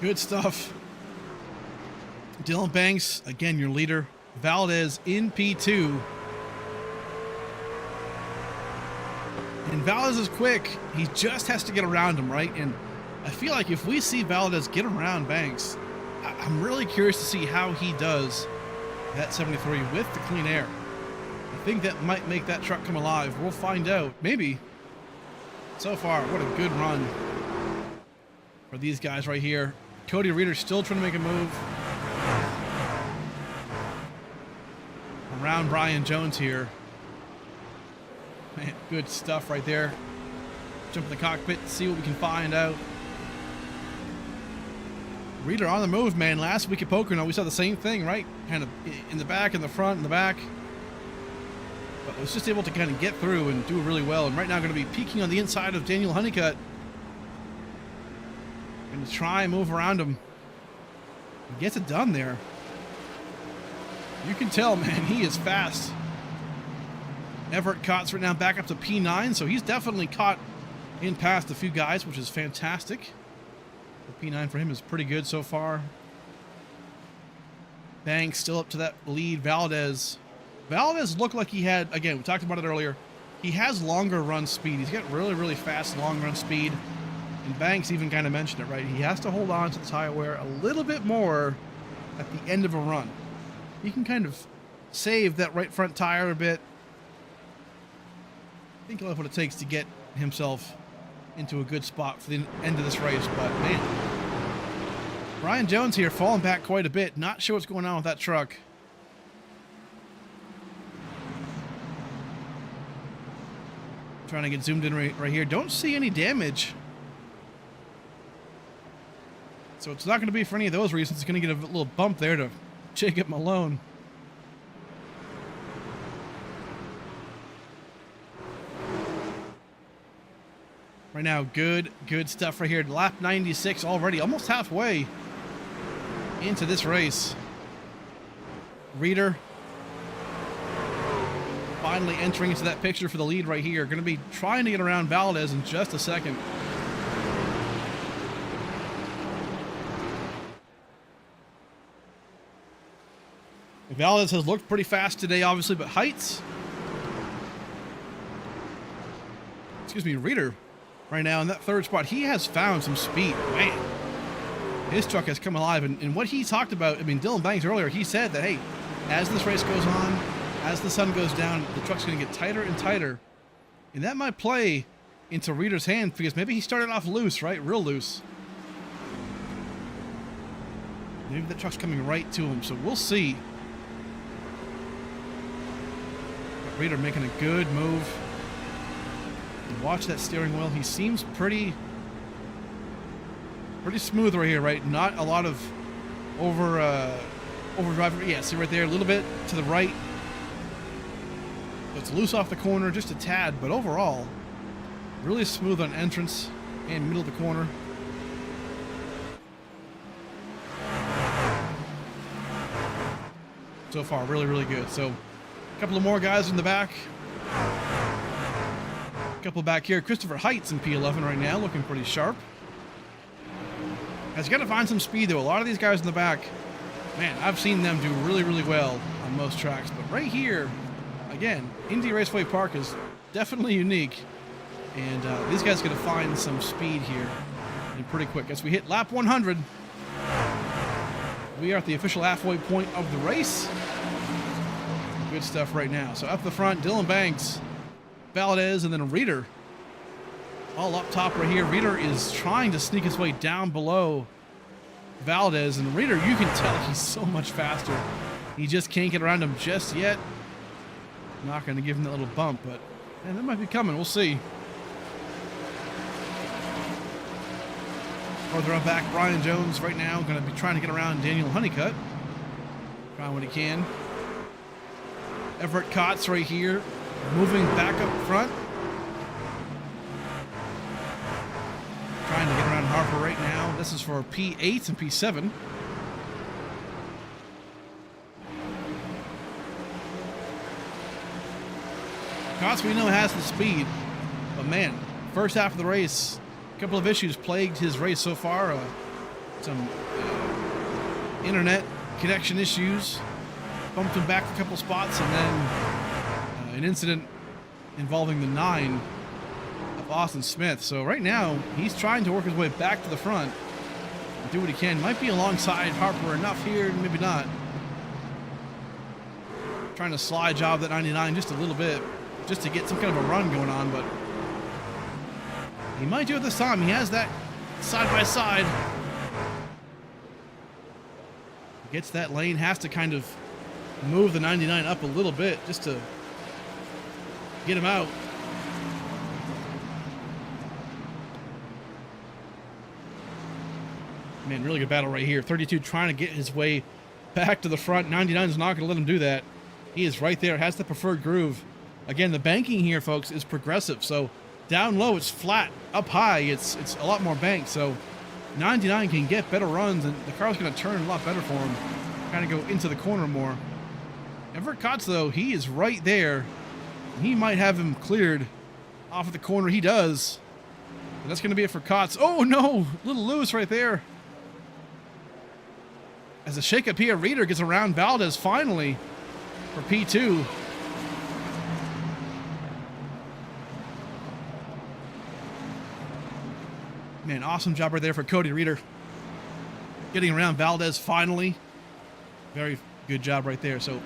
Good stuff. Dylan Banks, again, your leader. Valdez in P2. And Valdez is quick. He just has to get around him, right? And I feel like if we see Valdez get around Banks, I'm really curious to see how he does that 73 with the clean air. I think that might make that truck come alive. We'll find out. Maybe. So far, what a good run for these guys right here. Cody Reeder still trying to make a move around Brian Jones here. Man, good stuff right there. Jump in the cockpit, see what we can find out. Reeder on the move, man. Last week at Pocono, we saw the same thing, right? Kind of in the back, in the front, in the back. But was just able to kind of get through and do it really well. And right now going to be peeking on the inside of Daniel Honeycutt. Going to try and move around him. He gets it done there. You can tell, man, he is fast. Everett Kotz right now back up to P9, so he's definitely caught in past a few guys, which is fantastic. The P9 for him is pretty good so far. Banks still up to that lead. Valdez looked like he had, again, we talked about it earlier, he has longer run speed. He's got really, really fast long run speed. And Banks even kind of mentioned it, right? He has to hold on to the tire wear a little bit more at the end of a run. He can kind of save that right front tire a bit. I think he'll have what it takes to get himself into a good spot for the end of this race. But, man, Brian Jones here falling back quite a bit. Not sure what's going on with that truck. Trying to get zoomed in right here. Don't see any damage. So it's not going to be for any of those reasons. It's going to get a little bump there to Jacob Malone. Right now, good stuff right here. Lap 96 already, almost halfway into this race. Reeder finally entering into that picture for the lead right here. Going to be trying to get around Valdez in just a second. Valdez has looked pretty fast today, obviously, but Heights, excuse me, Reeder, right now in that third spot, he has found some speed. Man, his truck has come alive. And what he talked about, I mean, Dylan Banks earlier, he said that, hey, as this race goes on, as the sun goes down, the truck's going to get tighter and tighter. And that might play into Reeder's hand because maybe he started off loose, right? Real loose. Maybe the truck's coming right to him, so we'll see. But Reeder making a good move. And watch that steering wheel. He seems pretty smooth right here, right? Not a lot of overdrive. Yeah, see right there, a little bit to the right. It's loose off the corner, just a tad, but overall, really smooth on entrance and middle of the corner. So far, really, really good. So, a couple of more guys in the back. A couple back here. Christopher Heights in P11 right now, looking pretty sharp. Has got to find some speed, though. A lot of these guys in the back, man, I've seen them do really, really well on most tracks. But right here, again, Indy Raceway Park is definitely unique. And these guys are going to find some speed here and pretty quick. As we hit lap 100, we are at the official halfway point of the race. Good stuff right now. So up the front, Dylan Banks, Valdez, and then Reeder. All up top right here. Reeder is trying to sneak his way down below Valdez. And Reeder, you can tell he's so much faster. He just can't get around him just yet. Not going to give him that little bump, but man, that might be coming. We'll see. Further up back, Brian Jones right now going to be trying to get around Daniel Honeycutt. Trying what he can. Everett Kotz right here, moving back up front. Trying to get around Harper right now. This is for P8 and P7. Kotz, we know, has the speed, but man, first half of the race, a couple of issues plagued his race so far. Some internet connection issues bumped him back a couple spots, and then an incident involving the 9 of Austin Smith. So right now, he's trying to work his way back to the front and do what he can. Might be alongside Harper enough here, maybe not. Trying to slide job that 99 just a little bit, just to get some kind of a run going on, but he might do it this time. He has that side by side. Gets that lane, has to kind of move the 99 up a little bit just to get him out. Man, really good battle right here. 32 trying to get his way back to the front. 99 is not going to let him do that. He is right there, has the preferred groove. Again, the banking here, folks, is progressive. So down low, it's flat. Up high, it's a lot more banked. So 99 can get better runs, and the car's going to turn a lot better for him. Kind of go into the corner more. Everett Kotz, though, he is right there. He might have him cleared off of the corner. He does. And that's going to be it for Kotz. Oh, no. Little loose right there. As a shake-up here, Reeder gets around Valdez finally for P2. Man, awesome job right there for Cody Reeder. Getting around Valdez finally. Very good job right there. So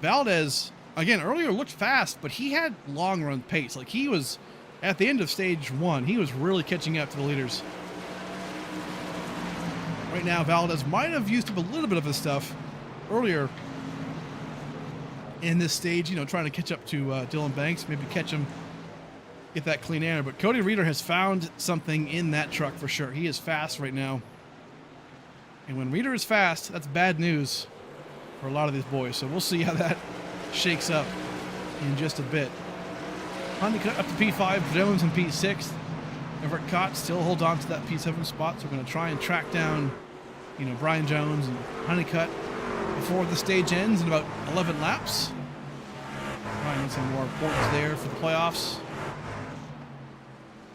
Valdez, again, earlier looked fast, but he had long run pace. Like, he was at the end of stage 1, he was really catching up to the leaders. Right now, Valdez might have used up a little bit of his stuff earlier in this stage, you know, trying to catch up to Dylan Banks, maybe catch him, get that clean air. But Cody Reeder has found something in that truck for sure. He is fast right now. And when Reeder is fast, that's bad news for a lot of these boys. So we'll see how that shakes up in just a bit. Honeycutt up to P5, Jones in P6. Everett Kotz still holds on to that P7 spot. So we're going to try and track down, you know, Brian Jones and Honeycutt before the stage ends in about 11 laps. Trying to get some more points there for the playoffs.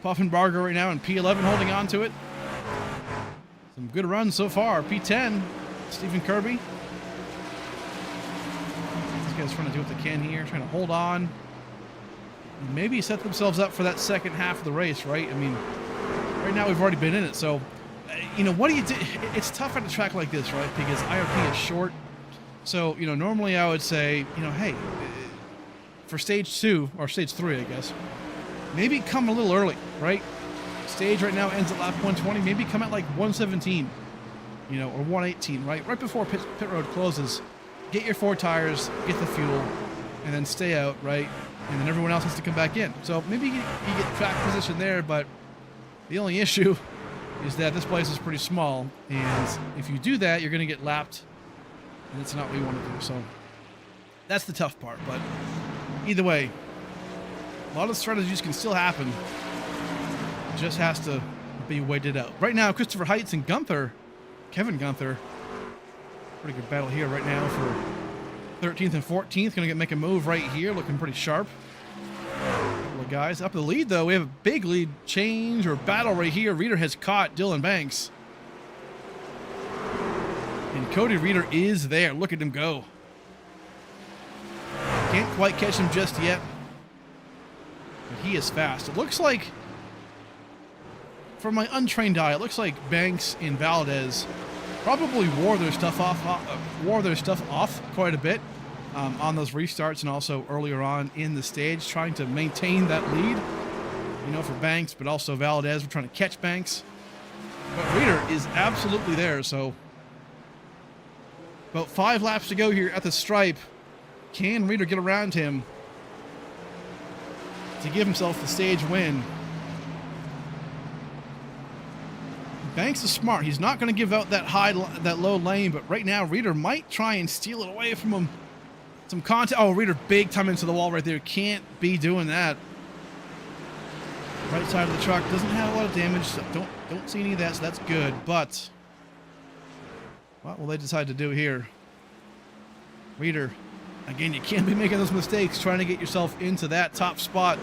Puffenbarger right now in P11 holding on to it. Some good runs so far. P10, Stephen Kirby. guys trying to do what they can here, trying to hold on. Maybe set themselves up for that second half of the race, right? I mean, right now we've already been in it, so you know, what do you do? It's tough on a track like this, right? Because IRP is short. So, you know, normally I would say, you know, hey, for stage 2 or stage 3, I guess, maybe come a little early, right? Stage right now ends at lap 120. Maybe come at like 117, you know, or 118, right? Right before pit road closes. Get your 4 tires, get the fuel, and then stay out, right? And then everyone else has to come back in. So maybe you get track position there, but the only issue is that this place is pretty small, and if you do that, you're going to get lapped, and it's not what you want to do. So that's the tough part, but either way, a lot of strategies can still happen. It just has to be waited out. Right now, Christopher Heights and Kevin Gunther, pretty good battle here right now for 13th and 14th. Going to make a move right here, looking pretty sharp. Couple of guys up the lead, though. We have a big lead change or battle right here. Reeder has caught Dylan Banks. And Cody Reeder is there. Look at him go. Can't quite catch him just yet, but he is fast. It looks like, from my untrained eye, it looks like Banks and Valdez probably wore their stuff off quite a bit on those restarts and also earlier on in the stage, trying to maintain that lead, you know, for Banks, but also Valdez. We're trying to catch Banks, but Reeder is absolutely there. So about 5 laps to go here at the stripe. Can Reeder get around him to give himself the stage win? Banks is smart. He's not going to give out that low lane, but right now Reeder might try and steal it away from him. Some contact. Oh, Reeder big time into the wall right there. Can't be doing that. Right side of the truck doesn't have a lot of damage. So don't see any of that, so that's good. But what will they decide to do here? Reeder, again, you can't be making those mistakes trying to get yourself into that top spot.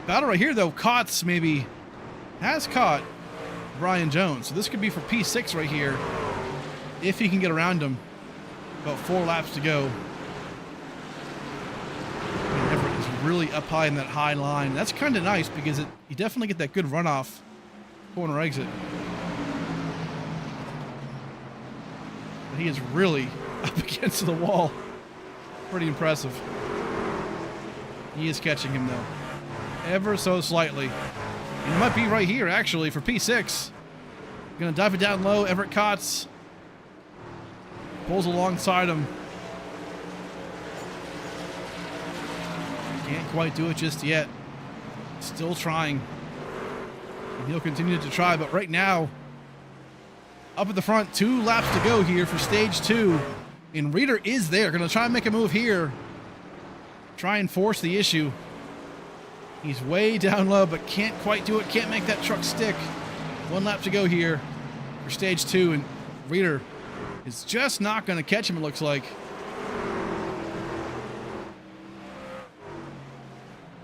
Battle right here, though. Kotz maybe has caught Brian Jones. So this could be for P6 right here if he can get around him. About 4 laps to go. And Everett is really up high in that high line. That's kind of nice because you definitely get that good runoff corner exit. But he is really up against the wall. Pretty impressive. He is catching him, though. Ever so slightly. He might be right here, actually, for P6. Gonna dive it down low. Everett Kotz pulls alongside him. Can't quite do it just yet. Still trying. And he'll continue to try, but right now, up at the front, 2 laps to go here for stage 2. And Reeder is there. Gonna try and make a move here. Try and force the issue. He's way down low, but can't quite do it. Can't make that truck stick. 1 lap to go here for stage 2, and Reeder is just not going to catch him, it looks like.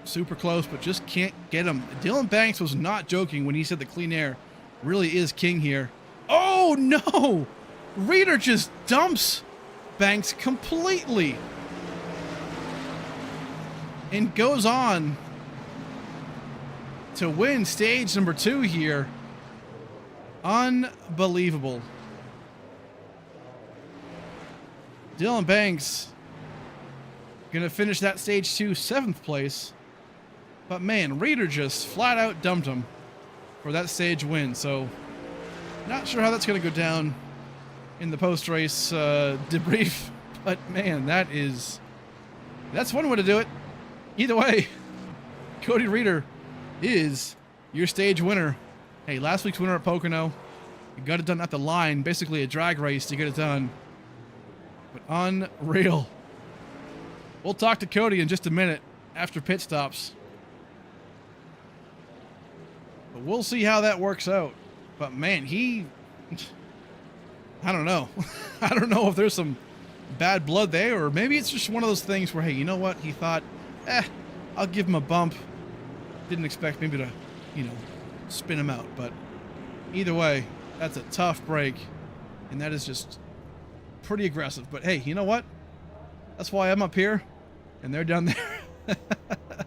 Super close, but just can't get him. Dylan Banks was not joking when he said the clean air really is king here. Oh, no! Reeder just dumps Banks completely and goes on to win stage number 2 here. Unbelievable. Dylan Banks gonna finish that stage 2 7th place, but man, Reeder just flat out dumped him for that stage win. So not sure how that's gonna go down in the post-race debrief, but man, that's one way to do it. Either way, Cody Reeder is your stage winner. Hey, last week's winner at Pocono, you got it done at the line, basically a drag race to get it done. But unreal. We'll talk to Cody in just a minute after pit stops. But we'll see how that works out. But man, I don't know. I don't know if there's some bad blood there, or maybe it's just one of those things where, hey, you know what? He thought, I'll give him a bump. Didn't expect maybe to, spin him out. But either way, that's a tough break, and that is just pretty aggressive. But hey, you know what? That's why I'm up here and they're down there.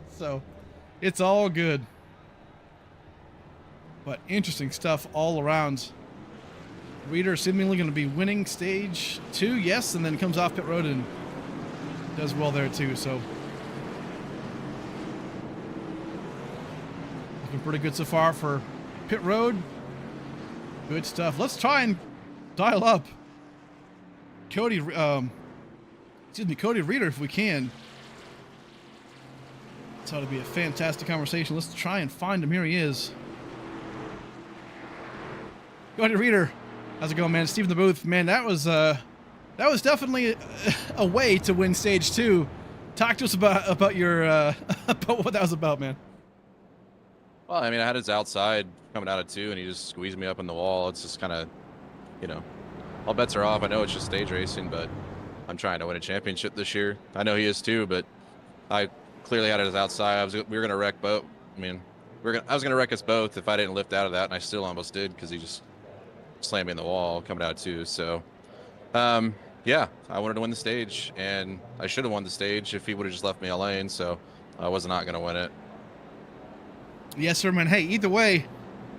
So it's all good. But interesting stuff all around. Reader seemingly going to be winning stage 2, yes, and then comes off pit road and does well there too. So looking pretty good so far for pit road. Good stuff. Let's try and dial up Cody, Cody Reader if we can. This ought to be a fantastic conversation. Let's try and find him. Here he is. Cody Reader. How's it going, man? Steve in the booth. Man, that was definitely a way to win stage 2. Talk to us about your about what that was about, man. Well, I mean, I had his outside coming out of 2, and he just squeezed me up in the wall. It's just kind of, you know, all bets are off. I know it's just stage racing, but I'm trying to win a championship this year. I know he is too, but I clearly had his outside. We were gonna wreck both. I mean, I was gonna wreck us both if I didn't lift out of that, and I still almost did because he just slammed me in the wall coming out of 2. So, yeah, I wanted to win the stage, and I should have won the stage if he would have just left me a lane. So I was not gonna win it. Yes, sir, man. Hey, either way,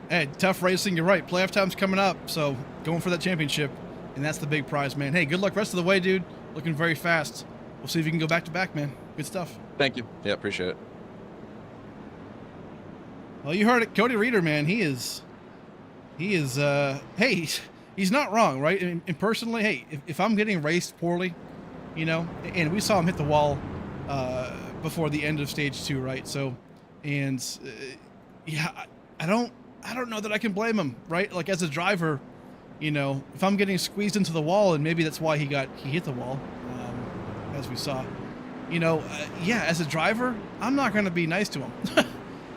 hey, tough racing. You're right. Playoff time's coming up, so going for that championship, and that's the big prize, man. Hey, good luck rest of the way, dude. Looking very fast. We'll see if you can go back to back, man. Good stuff. Thank you. Yeah, appreciate it. Well, you heard it, Cody Reader, man. He is. Hey, he's not wrong, right? And personally, hey, if I'm getting raced poorly, you know, and we saw him hit the wall before the end of stage 2, right? So, and yeah, I don't know that I can blame him, right? Like as a driver, you know, if I'm getting squeezed into the wall, and maybe that's why he hit the wall, as we saw, you know, yeah, as a driver, I'm not going to be nice to him.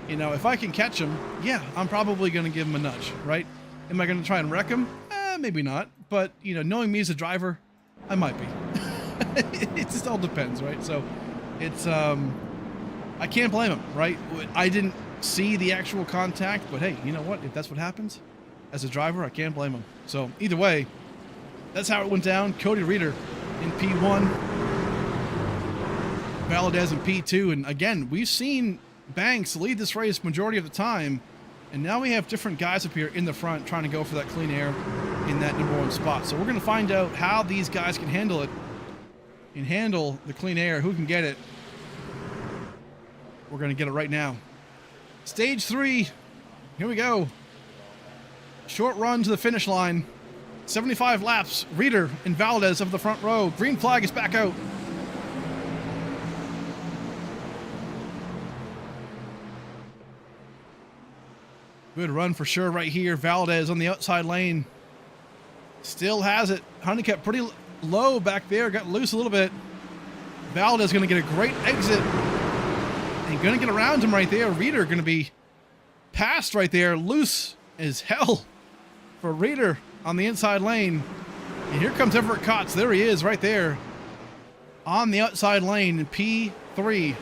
You know, if I can catch him, yeah, I'm probably going to give him a nudge, right? Am I going to try and wreck him? Maybe not. But, you know, knowing me as a driver, I might be. It just all depends, right? So it's, I can't blame him, right? I didn't see the actual contact, but hey, you know what? If that's what happens, as a driver, I can't blame him. So either way, that's how it went down. Cody Reader in P1, Valadez in P2. And again, we've seen Banks lead this race majority of the time, and now we have different guys up here in the front trying to go for that clean air in that #1 spot. So we're going to find out how these guys can handle it and handle the clean air, who can get it. We're going to get it right now. Stage 3, here we go. Short run to the finish line, 75 laps. Reader and Valadez of the front row. Green flag is back out. Good run for sure right here. Valadez on the outside lane. Still has it. Honeycutt pretty low back there. Got loose a little bit. Valadez going to get a great exit. And going to get around him right there. Reader going to be passed right there. Loose as hell for Reader on the inside lane. And here comes Everett Kotz. There he is right there on the outside lane in P3.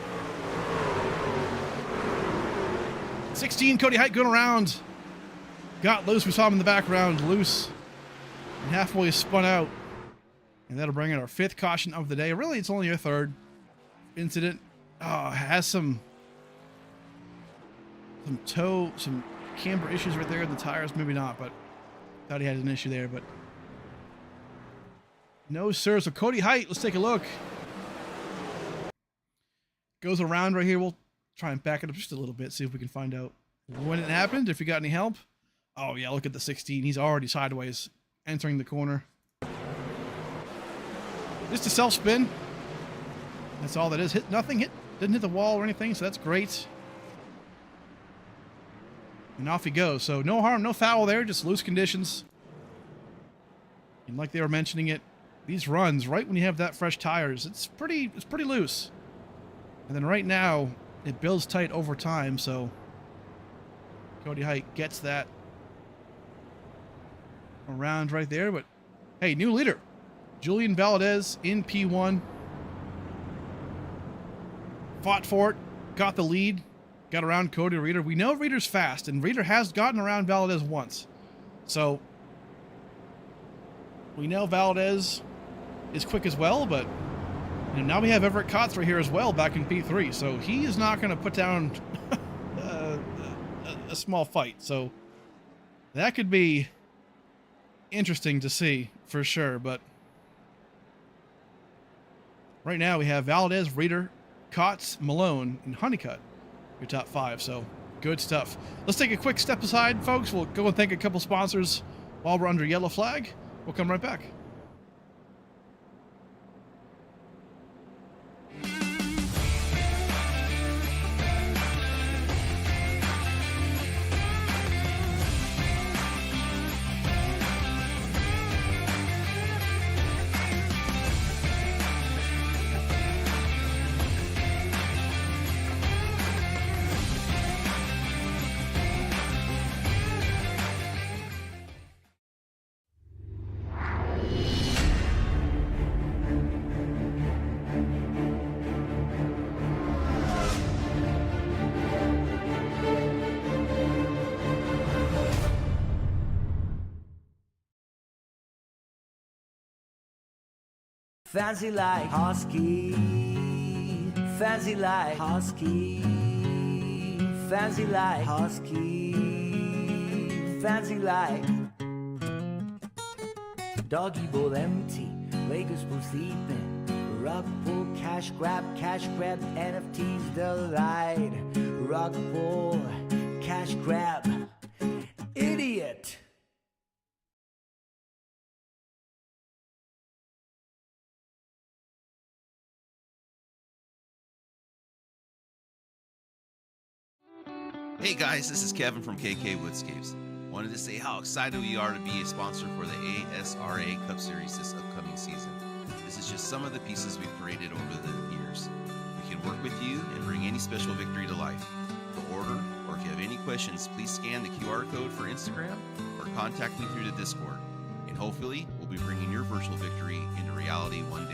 16, Cody Height going around. Got loose. We saw him in the background. Loose. And halfway spun out. And that'll bring in our 5th caution of the day. Really, it's only our 3rd incident. Has some camber issues right there in the tires. Maybe not, but thought he had an issue there. But no, sir. So Cody Height, let's take a look. Goes around right here. We'll try and back it up just a little bit, see if we can find out when it happened, if you got any help. Oh, yeah, look at the 16. He's already sideways, entering the corner. Just a self-spin. That's all that is. Hit nothing. Didn't hit the wall or anything, so that's great. And off he goes. So no harm, no foul there, just loose conditions. And like they were mentioning it, these runs, right when you have that fresh tires, it's pretty loose. And then right now, it builds tight over time, so Cody Height gets that around right there. But hey, new leader, Julian Valadez in P1. Fought for it, got the lead, got around Cody Reader. We know Reader's fast, and Reader has gotten around Valadez once. So we know Valadez is quick as well, but And now we have Everett Kotz right here as well, back in P3. So he is not going to put down a small fight. So that could be interesting to see for sure. But right now we have Valdez, Reeder, Kotz, Malone, and Honeycutt, your top 5. So good stuff. Let's take a quick step aside, folks. We'll go and thank a couple sponsors while we're under yellow flag. We'll come right back. Fancy like Husky, fancy like Husky, fancy like Husky, fancy like Doggy bowl empty, Lakers pool sleeping, rug pull, cash grab, NFTs delight, rug pull, cash grab, idiot. Hey guys, this is Kevin from KK Woodscapes. Wanted to say how excited we are to be a sponsor for the ASRA Cup Series this upcoming season. This is just some of the pieces we've created over the years. We can work with you and bring any special victory to life. To order, or if you have any questions, please scan the QR code for Instagram or contact me through the Discord. And hopefully, we'll be bringing your virtual victory into reality one day.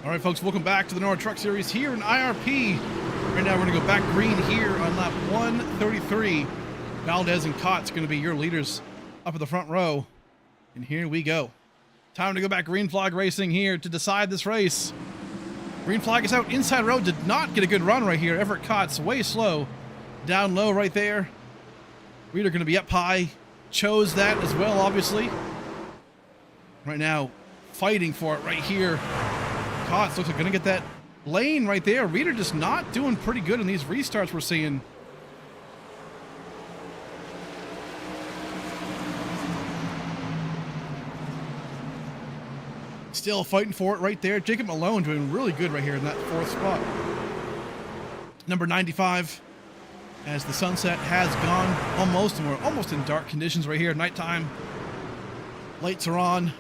All right, folks, welcome back to the NORA Truck Series here in IRP. Right now, we're going to go back green here on lap 133. Valdez and Kotz going to be your leaders up at the front row. And here we go. Time to go back green flag racing here to decide this race. Green flag is out. Inside road did not get a good run right here. Everett Kotz way slow. Down low right there. Reeder going to be up high. Chose that as well, obviously. Right now, fighting for it right here. Kotz looks like going to get that lane right there. Reeder just not doing pretty good in these restarts we're seeing. Still fighting for it right there. Jacob Malone doing really good right here in that 4th spot. Number 95, as the sunset has gone almost, and we're almost in dark conditions right here. Nighttime. Lights are on.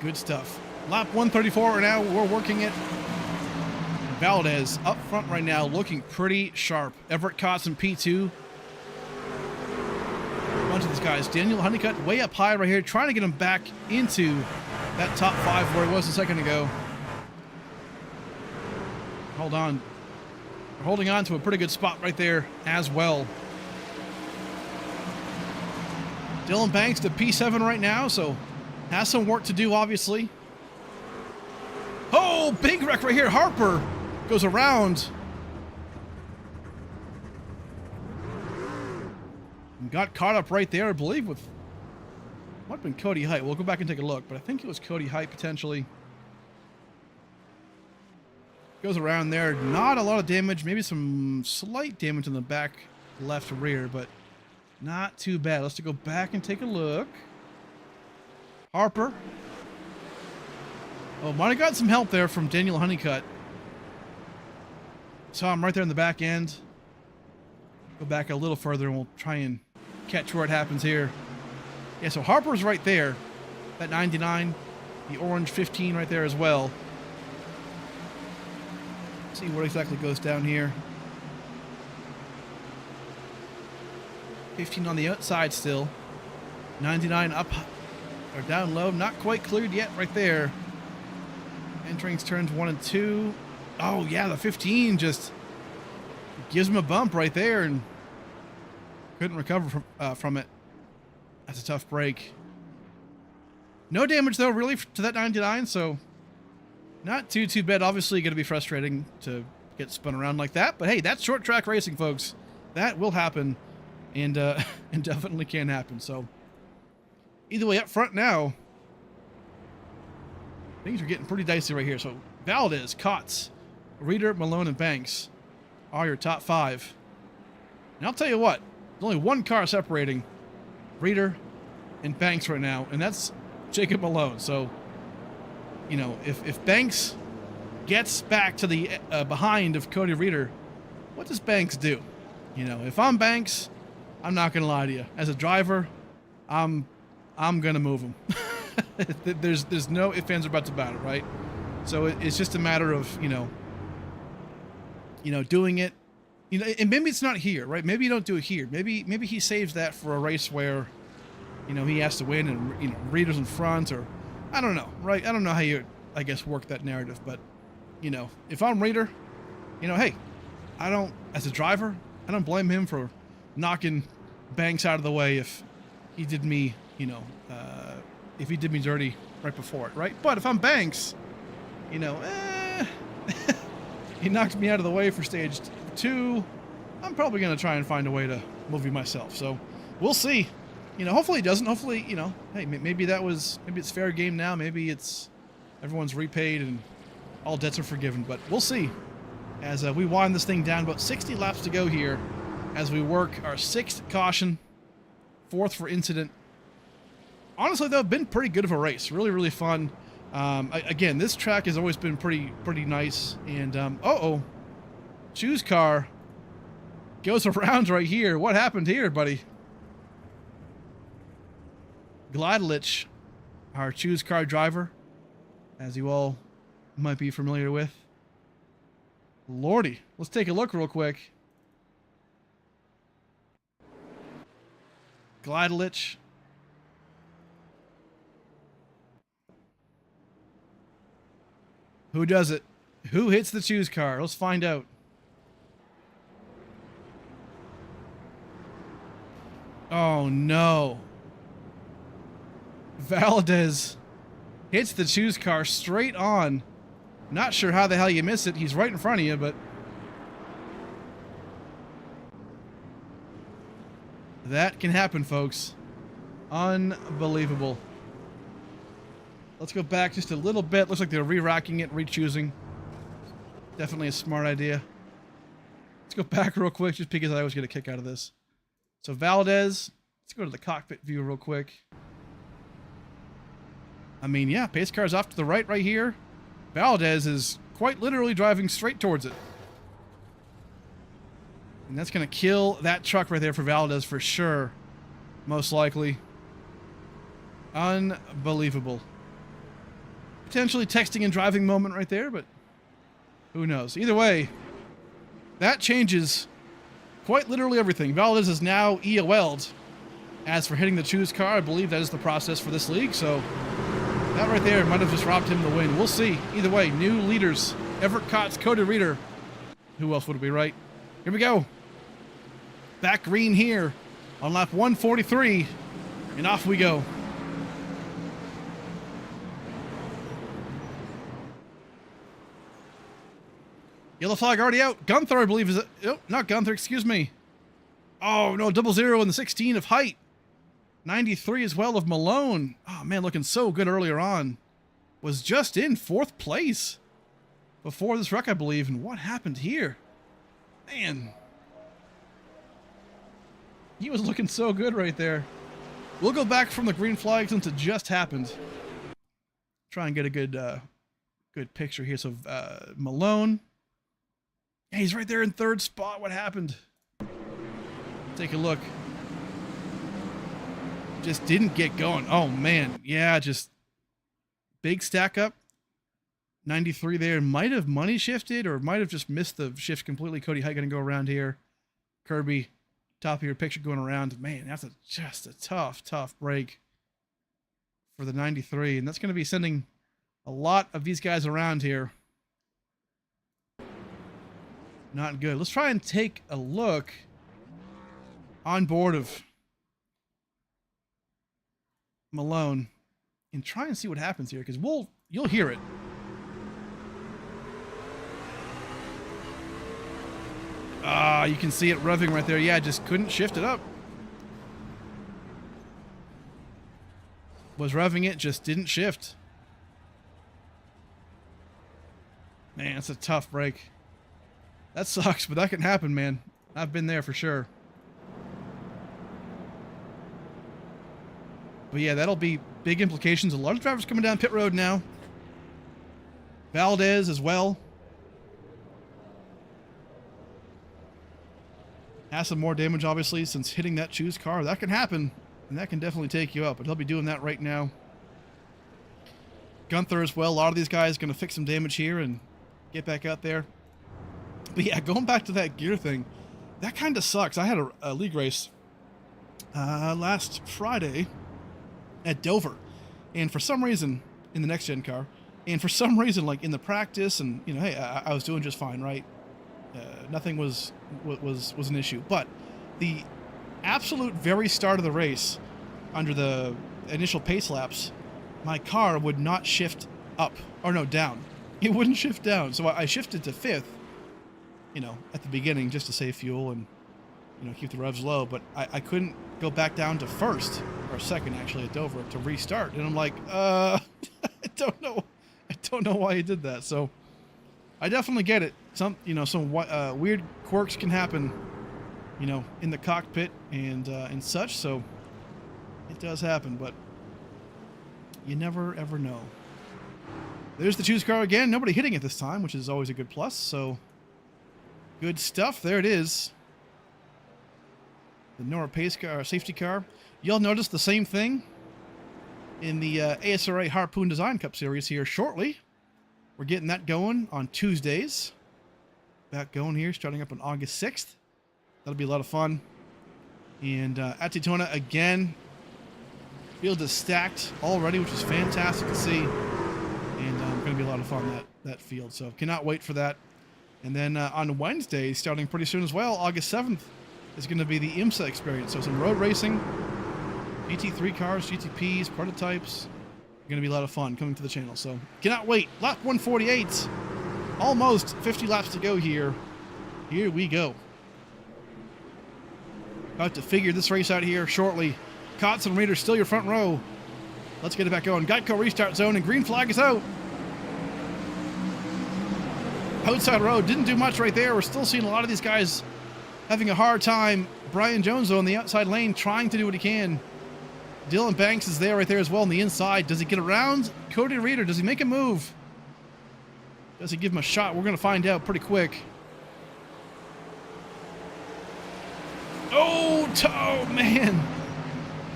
Good stuff. Lap 134 right now, we're working it. Valdez up front right now, looking pretty sharp. Everett Kotz in P2. A bunch of these guys. Daniel Honeycutt way up high right here, trying to get him back into that top 5 where he was a second ago. Hold on. We're holding on to a pretty good spot right there as well. Dylan Banks to P7 right now, so has some work to do, obviously. Oh, big wreck right here. Harper goes around. And got caught up right there, I believe, with... Might have been Cody Height. We'll go back and take a look, but I think it was Cody Height, potentially. Goes around there. Not a lot of damage. Maybe some slight damage in the back left rear, but not too bad. Let's go back and take a look. Harper. Oh, might have got some help there from Daniel Honeycutt. Saw him right there in the back end. Go back a little further and we'll try and catch where it happens here. Yeah, so Harper's right there. That 99. The orange 15 right there as well. Let's see what exactly goes down here. 15 on the outside still. 99 up or down low. Not quite cleared yet right there. Entering turns 1 and 2. Oh, yeah, the 15 just gives him a bump right there and couldn't recover from it. That's a tough break. No damage, though, really, to that 99, so not too bad. Obviously, going to be frustrating to get spun around like that, but hey, that's short track racing, folks. That will happen, and and definitely can happen. So either way, up front now, things are getting pretty dicey right here. So Valdez, Kotz, Reeder, Malone, and Banks are your top 5. And I'll tell you what, there's only one car separating Reeder and Banks right now, and that's Jacob Malone. So, you know, if Banks gets back to the behind of Cody Reeder, what does Banks do? You know, if I'm Banks, I'm not gonna lie to you. As a driver, I'm gonna move him. there's no ifs, ands, or buts about it, right? So it's just a matter of you know doing it. You know, and maybe it's not here, right? Maybe you don't do it here. Maybe he saves that for a race where, you know, he has to win and, you know, Reeder's in front, or I don't know, right? I don't know how you, I guess, work that narrative, but, you know, if I'm Reeder, you know, hey, as a driver, I don't blame him for knocking Banks out of the way if he did me, you know, if he did me dirty right before it, right? But if I'm Banks, you know, he knocked me out of the way for stage 2. I'm probably going to try and find a way to move you myself. So we'll see. You know, hopefully he doesn't. Hopefully, you know, hey, maybe it's fair game now. Maybe it's everyone's repaid and all debts are forgiven. But we'll see as we wind this thing down. About 60 laps to go here as we work our 6th caution, 4th for incident. Honestly, though, been pretty good of a race. Really, really fun. Again, this track has always been pretty nice. And Choose car goes around right here. What happened here, buddy? Gladlich, our Choose car driver, as you all might be familiar with. Lordy, let's take a look real quick. Gladlich. Who does it? Who hits the Choose car? Let's find out. Oh no. Valdez hits the Choose car straight on. Not sure how the hell you miss it. He's right in front of you, but that can happen, folks. Unbelievable. Let's go back just a little bit. Looks like they're re-racking it, re-choosing. Definitely a smart idea. Let's go back real quick just because I always get a kick out of this. So Valdez, let's go to the cockpit view real quick. I mean, yeah, pace car's off to the right here. Valdez is quite literally driving straight towards it. And that's going to kill that truck right there for Valdez for sure. Most likely. Unbelievable. Potentially texting and driving moment right there, but who knows? Either way, that changes quite literally everything. Valdez is now EOL'd. As for hitting the Choose car, I believe that is the process for this league, so that right there might have just robbed him the win. We'll see. Either way, new leaders. Everett Kotz, Cody Reeder. Who else would it be, right? Here we go. Back green here on lap 143, and off we go. Yellow flag already out. Gunther, I believe, is it? Oh, not Gunther, excuse me. Oh, no, 00 in the 16 of height. 93 as well of Malone. Oh, man, looking so good earlier on. Was just in 4th place before this wreck, I believe. And what happened here? Man. He was looking so good right there. We'll go back from the green flag since it just happened. Try and get a good picture here. So, Malone. Yeah, he's right there in 3rd spot. What happened? Take a look. Just didn't get going. Oh, man. Yeah, just big stack up. 93 there. Might have money shifted or might have just missed the shift completely. Cody Height going to go around here. Kirby, top of your picture going around. Man, that's just a tough break for the 93. And that's going to be sending a lot of these guys around here. Not good. Let's try and take a look on board of Malone and try and see what happens here, because you'll hear it. You can see it revving right there. Yeah, just couldn't shift it up. Was revving it, just didn't shift. Man, it's a tough break. That sucks, but that can happen, man. I've been there for sure. But yeah, that'll be big implications. A lot of drivers coming down pit road now. Valdez as well. Has some more damage, obviously, since hitting that choose car. That can happen, and that can definitely take you out, but he'll be doing that right now. Gunther as well. A lot of these guys going to fix some damage here and get back out there. But yeah, going back to that gear thing, that kind of sucks. I had a league race last Friday at Dover, and for some reason, in the next gen car, and for some reason, like in the practice, and you know, hey, I was doing just fine, right? Nothing was an issue, but the absolute very start of the race, under the initial pace laps, my car would not shift up, or no, down. It wouldn't shift down, so I shifted to 5th, you know, at the beginning just to save fuel and, you know, keep the revs low, but I couldn't go back down to 1st, or 2nd actually at Dover to restart, and I'm like, I don't know why he did that. So I definitely get it. Some weird quirks can happen, you know, in the cockpit and such, so it does happen, but you never ever know. There's the choose car again. Nobody hitting it this time, which is always a good plus, so good stuff. There it is. The NORA pace car, safety car. You'll notice the same thing in the ASRA Harpoon Design Cup Series here shortly. We're getting that going on Tuesdays. Back going here, starting up on August 6th. That'll be a lot of fun. And at Daytona, again, field is stacked already, which is fantastic to see. And going to be a lot of fun, that field. So cannot wait for that. And then on Wednesday, starting pretty soon as well, August 7th, is going to be the IMSA experience. So some road racing, GT3 cars, GTPs, prototypes. Going to be a lot of fun coming to the channel. So cannot wait. Lap 148. Almost 50 laps to go here. Here we go. About to figure this race out here shortly. Kotz and Reader still your front row. Let's get it back going. Geico restart zone, and green flag is out. Outside road, didn't do much right there. We're still seeing a lot of these guys having a hard time. Brian Jones, though, in the outside lane, trying to do what he can. Dylan Banks is there right there as well on the inside. Does he get around Cody Reader? Does he make a move? Does he give him a shot? We're going to find out pretty quick. Oh, man.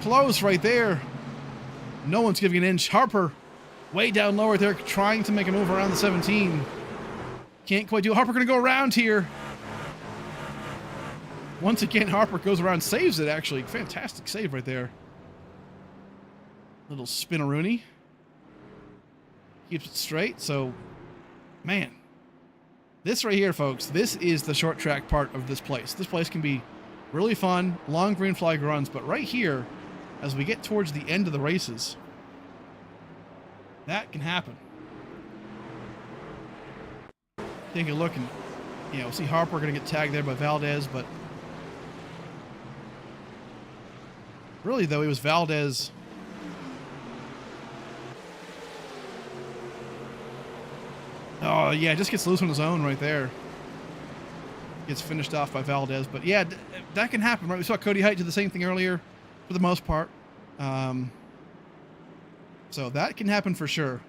Close right there. No one's giving an inch. Harper way down lower there, trying to make a move around the 17. Can't quite do it. Harper going to go around here. Once again, Harper goes around, saves it, actually. Fantastic save right there. Little spinneroonie. Keeps it straight. So, man. This right here, folks, this is the short track part of this place. This place can be really fun, long green flag runs, but right here, as we get towards the end of the races, that can happen. Take a look and, you know, see Harper going to get tagged there by Valdez, but really, though, it was Valdez. Oh, yeah, just gets loose on his own right there. Gets finished off by Valdez, but yeah, that can happen, right? We saw Cody Height do the same thing earlier, for the most part. So that can happen for sure.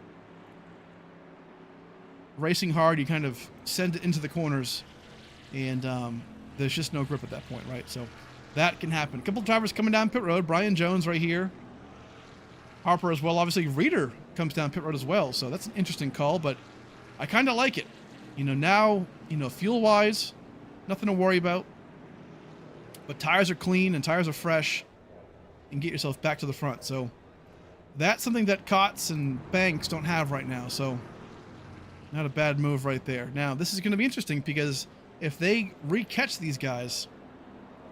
Racing hard, you kind of send it into the corners, and there's just no grip at that point, right? So that can happen. A couple of drivers coming down pit road. Brian Jones right here. Harper as well. Obviously, Reader comes down pit road as well, so that's an interesting call, but I kind of like it. You know, now, you know, fuel-wise, nothing to worry about. But tires are clean and tires are fresh, and get yourself back to the front. So that's something that Kotz and Banks don't have right now. So not a bad move right there. Now, this is going to be interesting because if they re-catch these guys,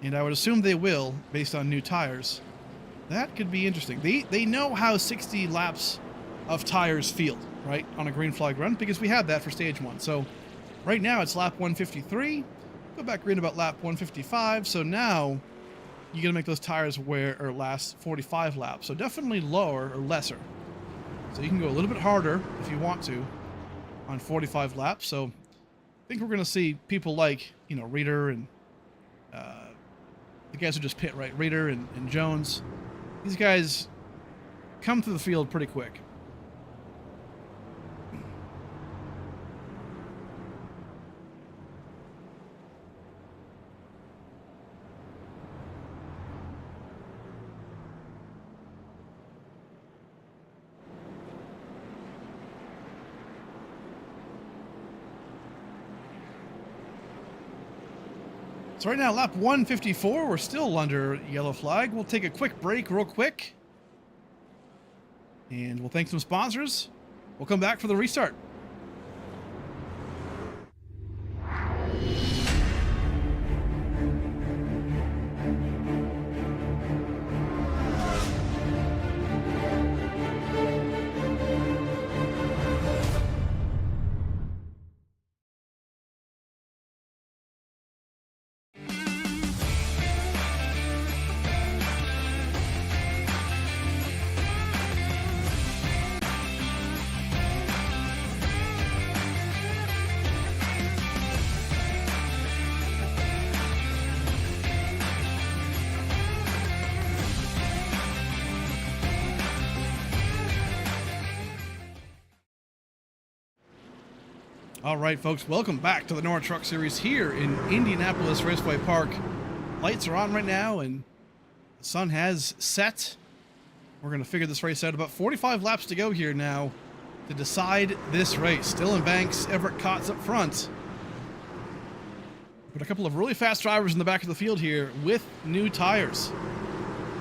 and I would assume they will based on new tires, That could be interesting. They know how 60 laps of tires feel, right, on a green flag run, because we had that for stage 1. So right now it's lap 153. Go back green about lap 155. So now you're gonna make those tires wear or last 45 laps. So definitely lower or lesser. So you can go a little bit harder if you want to on 45 laps. So I think we're gonna see people like, you know, Reeder and the guys who just pit, right? Reeder and Jones. These guys come through the field pretty quick. So right now, lap 154, we're still under yellow flag. We'll take a quick break real quick. And we'll thank some sponsors. We'll come back for the restart. All right, folks, welcome back to the NORA Truck Series here in Indianapolis Raceway Park. Lights are on right now, and the sun has set. We're going to figure this race out. About 45 laps to go here now to decide this race. Dylan Banks, Everett Kotz up front. But a couple of really fast drivers in the back of the field here with new tires.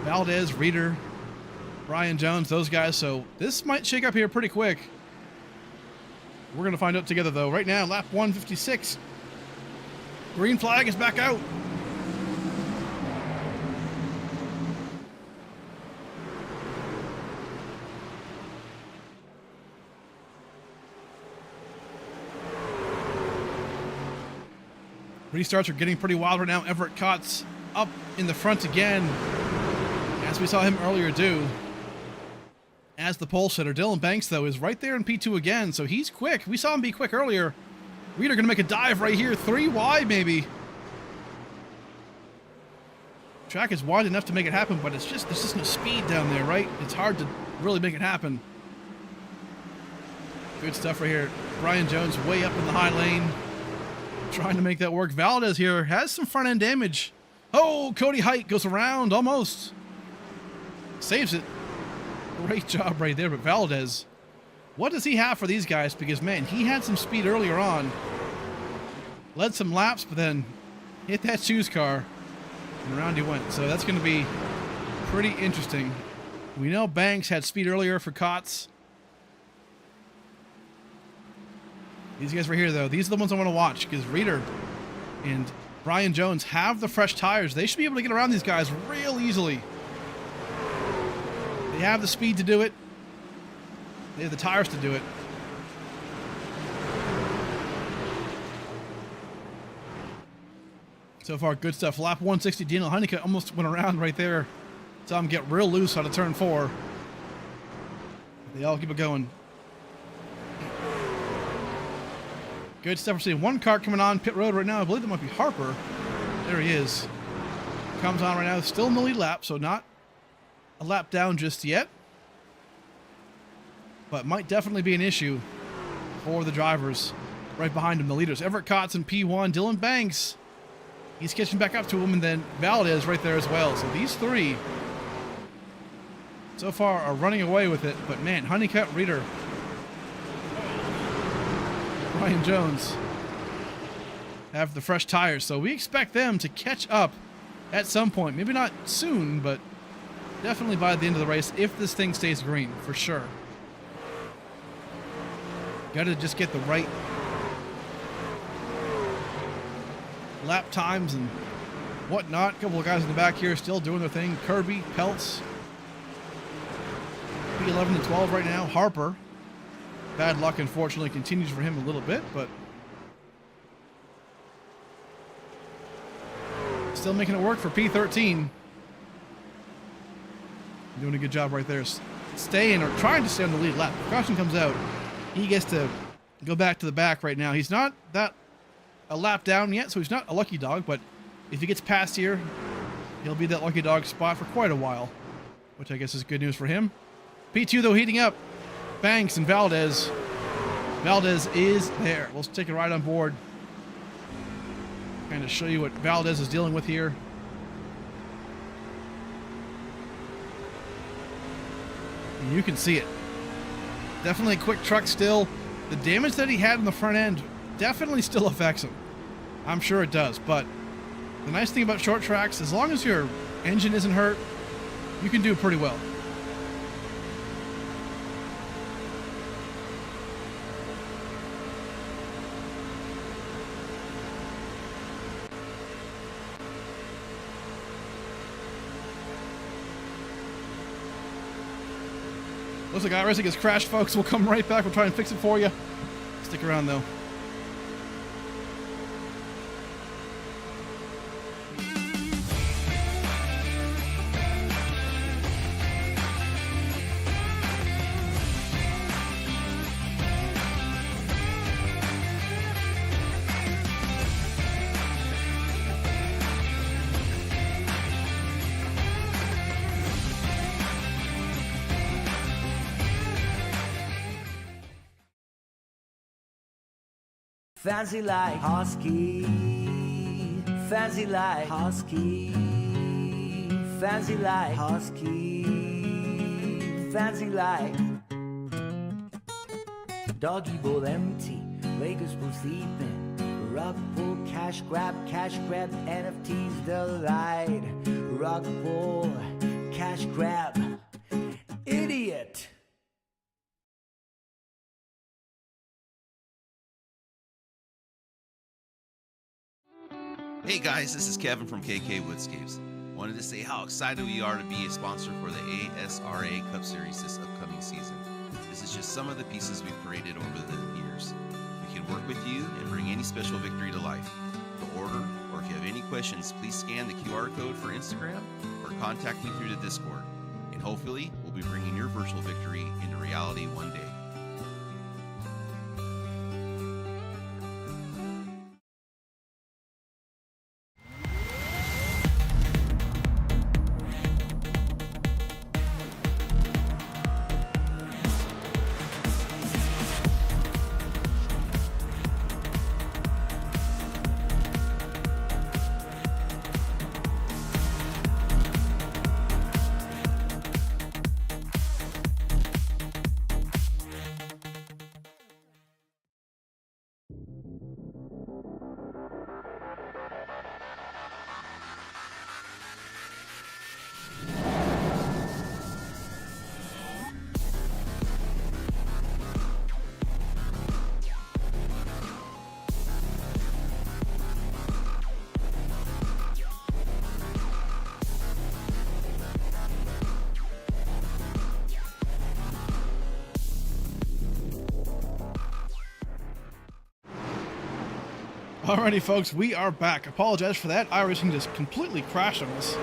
Valdez, Reeder, Brian Jones, those guys. So this might shake up here pretty quick. We're going to find out together, though. Right now, lap 156. Green flag is back out. Restarts are getting pretty wild right now. Everett Kotz up in the front again, as we saw him earlier do. As the pole sitter, Dylan Banks, though, is right there in P2 again, so he's quick. We saw him be quick earlier. Reeder going to make a dive right here, 3 wide maybe. Track is wide enough to make it happen, but there's just no speed down there, right? It's hard to really make it happen. Good stuff right here. Brian Jones way up in the high lane, trying to make that work. Valdez here has some front end damage. Oh, Cody Height goes around almost. Saves it. Great job right there, but Valdez, what does he have for these guys? Because, man, he had some speed earlier on. Led some laps, but then hit that shoes car, and around he went. So that's going to be pretty interesting. We know Banks had speed earlier for Kotz. These guys right here, though, these are the ones I want to watch, because Reeder and Brian Jones have the fresh tires. They should be able to get around these guys real easily. They have the speed to do it. They have the tires to do it. So far, good stuff. Lap 160, Daniel Heineke almost went around right there. Saw him get real loose out of turn 4. They all keep it going. Good stuff. We're seeing one car coming on pit road right now. I believe that might be Harper. There he is. Comes on right now. Still in the lead lap, so not a lap down just yet, but might definitely be an issue for the drivers right behind him, the leaders. Everett Kotz in P1, Dylan Banks, he's catching back up to him, and then Valdez right there as well. So these three so far are running away with it, but man, Honeycutt, Reeder, Brian Jones have the fresh tires, so we expect them to catch up at some point. Maybe not soon, but definitely by the end of the race, if this thing stays green, for sure. Got to just get the right lap times and whatnot. A couple of guys in the back here still doing their thing. Kirby, Peltz, P11 to 12 right now. Harper. Bad luck, unfortunately, continues for him a little bit, but still making it work for P13. Doing a good job right there. Staying or trying to stay on the lead lap. Caution comes out. He gets to go back to the back right now. He's not that a lap down yet, so he's not a lucky dog, but if he gets past here, he'll be that lucky dog spot for quite a while, which I guess is good news for him. P2, though, heating up. Banks and Valdez. Valdez is there. Let's take a ride on board. Kind of show you what Valdez is dealing with here. And you can see it. Definitely a quick truck still. The damage that he had in the front end definitely still affects him. I'm sure it does, but the nice thing about short tracks, as long as your engine isn't hurt, you can do pretty well. Looks like iRacing has crashed, folks. We'll come right back. We'll try and fix it for you. Stick around, though. Fancy like Husky, fancy like Husky, fancy like Husky, fancy like Doggy bowl empty, Lakers pool sleeping, rug pull, cash grab, NFTs delight, rug pull, cash grab, idiot. Hey guys, this is Kevin from KK Woodscapes. Wanted to say how excited we are to be a sponsor for the ASRA Cup Series this upcoming season. This is just some of the pieces we've created over the years. We can work with you and bring any special victory to life. To order, or if you have any questions, please scan the QR code for Instagram or contact me through the Discord. And hopefully, we'll be bringing your virtual victory into reality one day. Alrighty, folks, we are back. Apologize for that. iRacing just completely crashed on us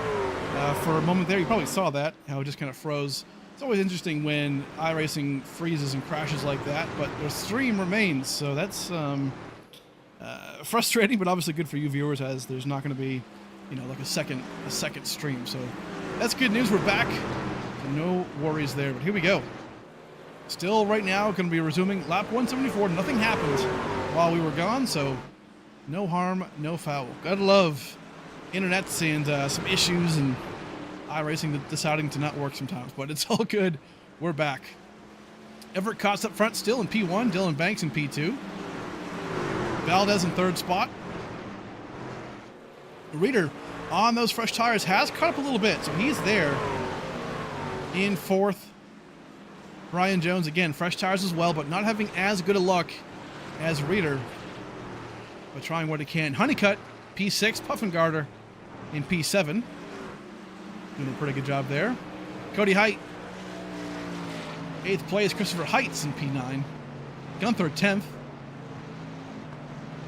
for a moment there. You probably saw that, how it just kind of froze. It's always interesting when iRacing freezes and crashes like that, but the stream remains, so that's frustrating, but obviously good for you viewers, as there's not going to be, you know, like a second stream. So that's good news. We're back. So no worries there. But here we go. Still, right now, going to be resuming lap 174. Nothing happened while we were gone, so no harm, no foul. Gotta love internets and some issues and iRacing deciding to not work sometimes, but it's all good. We're back. Everett Kotz up front still in P1. Dylan Banks in P2. Valdez in third spot. Reader on those fresh tires has caught up a little bit, so he's there in fourth. Brian Jones, again, fresh tires as well, but not having as good a luck as Reader, but trying what he can. Honeycutt, P6. Puffengarter in P7. Doing a pretty good job there. Cody Height 8th place, Christopher Heights in P9. Gunther 10th.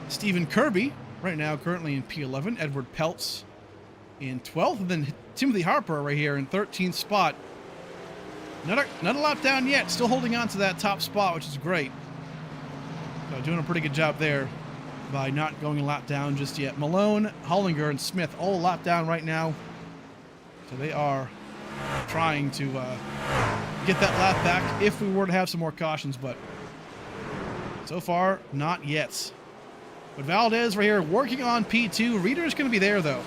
Stephen Kirby, right now currently in P11. Edward Peltz in 12th. And then Timothy Harper right here in 13th spot. Not a lap down yet. Still holding on to that top spot, which is great. So doing a pretty good job there by not going a lap down just yet. Malone, Hollinger, and Smith all a lap down right now. So they are trying to get that lap back if we were to have some more cautions, but so far, not yet. But Valdez right here working on P2. Reeder's going to be there, though.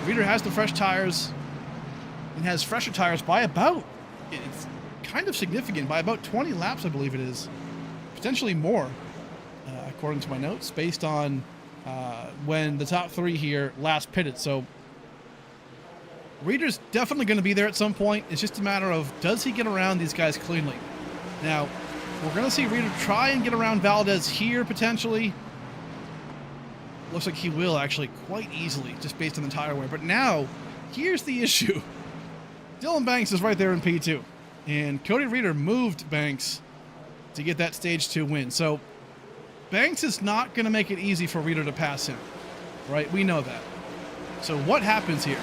Reeder has the fresh tires and has fresher tires by about, it's kind of significant, by about 20 laps, I believe it is. Potentially more, according to my notes, based on when the top 3 here last pitted. So Reeder's definitely going to be there at some point. It's just a matter of, does he get around these guys cleanly? Now, we're going to see Reeder try and get around Valdez here, potentially. Looks like he will, actually, quite easily, just based on the tire wear. But now, here's the issue. Dylan Banks is right there in P2. And Cody Reeder moved Banks to get that Stage 2 win. So, Banks is not going to make it easy for Reeder to pass him. Right? We know that. So, what happens here?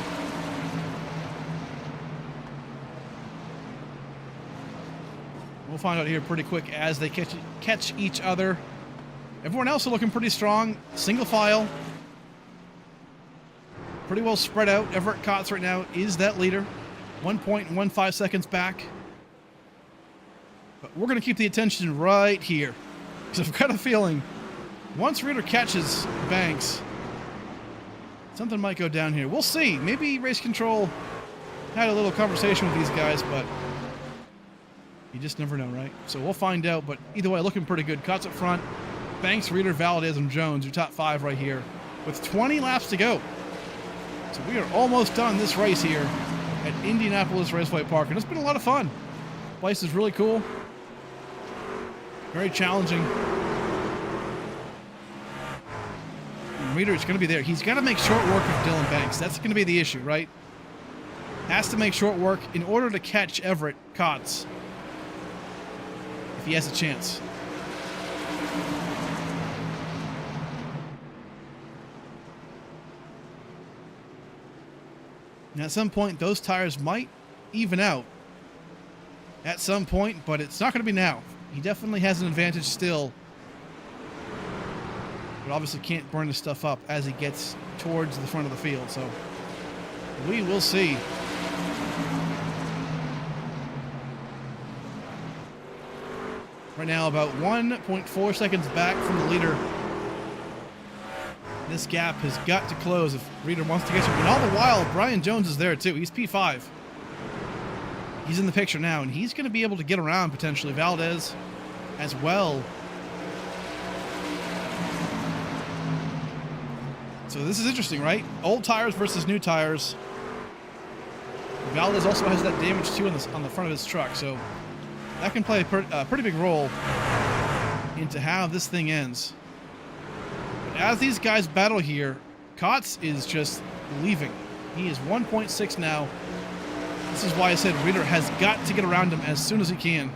We'll find out here pretty quick as they catch each other. Everyone else are looking pretty strong. Single file. Pretty well spread out. Everett Kotz right now is that leader. 1.15 seconds back. But we're going to keep the attention right here. Because I've got a feeling once Reeder catches Banks, something might go down here. We'll see. Maybe Race Control had a little conversation with these guys, but you just never know, right? So we'll find out, but either way, looking pretty good. Kotz up front. Banks, Reeder, Valdez, and Jones, your top 5 right here, with 20 laps to go. So we are almost done this race here at Indianapolis Raceway Park, and it's been a lot of fun. The place is really cool. Very challenging. And Reeder is going to be there. He's got to make short work of Dylan Banks. That's going to be the issue, right? Has to make short work in order to catch Everett Kotz if he has a chance. Now, at some point, those tires might even out at some point, but it's not going to be now. He definitely has an advantage still, but obviously can't burn the stuff up as he gets towards the front of the field. So we will see. Right now, about 1.4 seconds back from the leader. This gap has got to close if Reeder wants to get you. And all the while, Brian Jones is there too. He's P5. He's in the picture now, and he's going to be able to get around potentially Valdez as well. So this is interesting, right? Old tires versus new tires. Valdez also has that damage too on the front of his truck, so that can play a pretty big role into how this thing ends. But as these guys battle here, Kotz is just leaving. He is 1.6 now. This is why I said Reeder has got to get around him as soon as he can.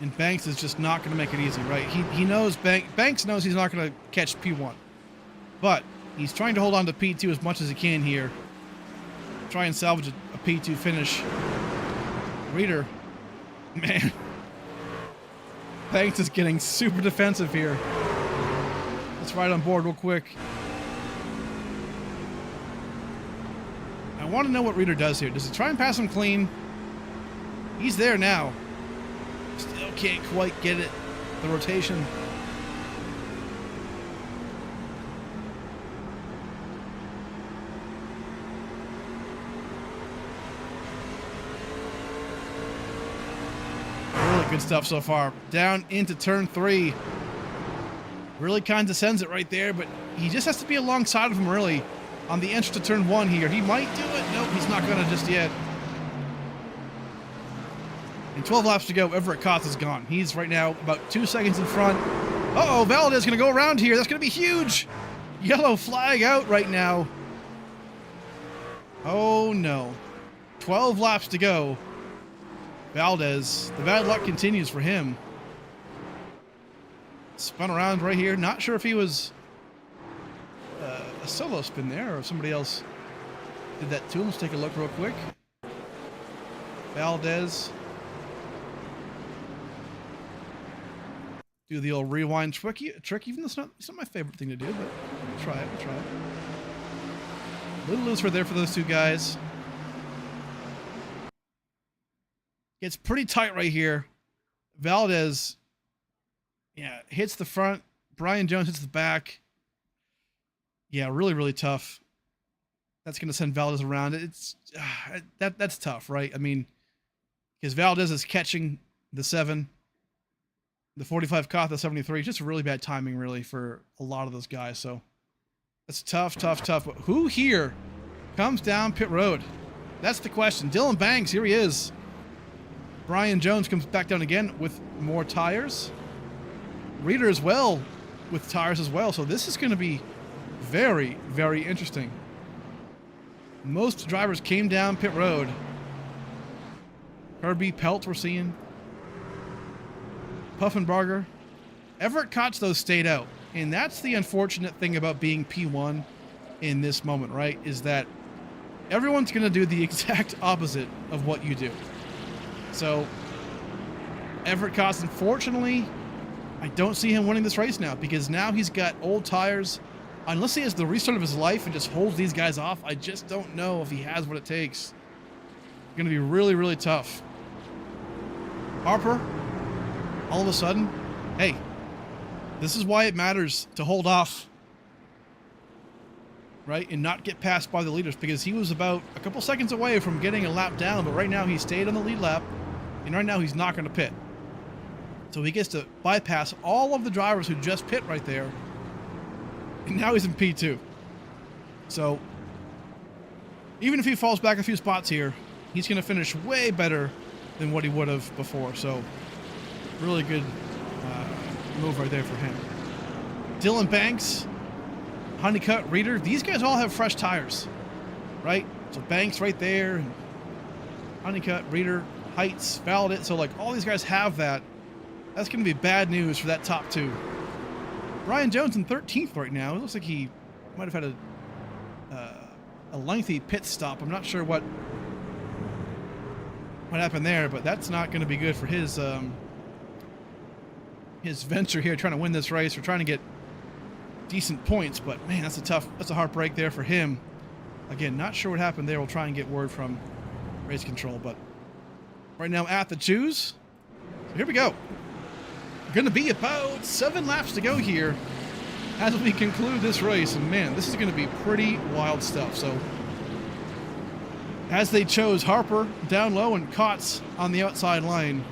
And Banks is just not going to make it easy, right? He knows Banks knows he's not going to catch P1. But he's trying to hold on to P2 as much as he can here. Try and salvage a P2 finish. Reeder, man. Banks is getting super defensive here. Let's ride on board real quick. I want to know what Reeder does here. Does he try and pass him clean? He's there now. Still can't quite get it. The rotation. Really good stuff so far. Down into turn 3. Really kind of sends it right there, but he just has to be alongside of him really on the entrance to turn 1 here. He might do it. Nope, he's not going to just yet. And 12 laps to go. Everett Kotz is gone. He's right now about 2 seconds in front. Uh-oh, Valdez going to go around here. That's going to be huge. Yellow flag out right now. Oh, no. 12 laps to go. Valdez, the bad luck continues for him. Spun around right here. Not sure if he was a solo spin there or if somebody else did that to him. Let's take a look real quick. Valdez. Do the old rewind trick, even though it's not my favorite thing to do, but we'll try it. A little looser there for those two guys. It's pretty tight right here. Valdez, yeah, hits the front. Brian Jones hits the back. Yeah, really tough. That's going to send Valdez around. It's that's tough, right? I mean, because Valdez is catching the 7. The 45 caught the 73. Just really bad timing, really, for a lot of those guys. So that's tough. But who here comes down pit road? That's the question. Dylan Banks, here he is. Brian Jones comes back down again with more tires. Reeder as well with tires as well. So this is going to be very interesting. Most drivers came down pit road. Kirby, Pelt, we're seeing. Puffenbarger. Everett Kotz, though, stayed out. And that's the unfortunate thing about being P1 in this moment, right? Is that everyone's going to do the exact opposite of what you do. So, Everett Kotz, unfortunately, I don't see him winning this race now because now he's got old tires. Unless he has the restart of his life and just holds these guys off, I just don't know if he has what it takes. It's going to be really tough. Harper, all of a sudden, hey, this is why it matters to hold off, right, and not get passed by the leaders, because he was about a couple seconds away from getting a lap down, but right now he stayed on the lead lap, and right now he's not going to pit. So he gets to bypass all of the drivers who just pit right there, and now he's in P2. So even if he falls back a few spots here, he's going to finish way better than what he would have before. So really good move right there for him. Dylan Banks, Honeycutt, Reeder, these guys all have fresh tires, right? So Banks right there, and Honeycutt, Reeder, Heights, Valdez. So like all these guys have that. That's going to be bad news for that top 2. Brian Jones in 13th right now. It looks like he might have had a lengthy pit stop. I'm not sure what happened there, but that's not going to be good for his venture here, trying to win this race or trying to get decent points. But man, that's a heartbreak there for him. Again, not sure what happened there. We'll try and get word from race control, but right now at the choose. So here we go. Going to be about 7 laps to go here as we conclude this race, and man, this is going to be pretty wild stuff. So as they chose Harper down low and Kotz on the outside line.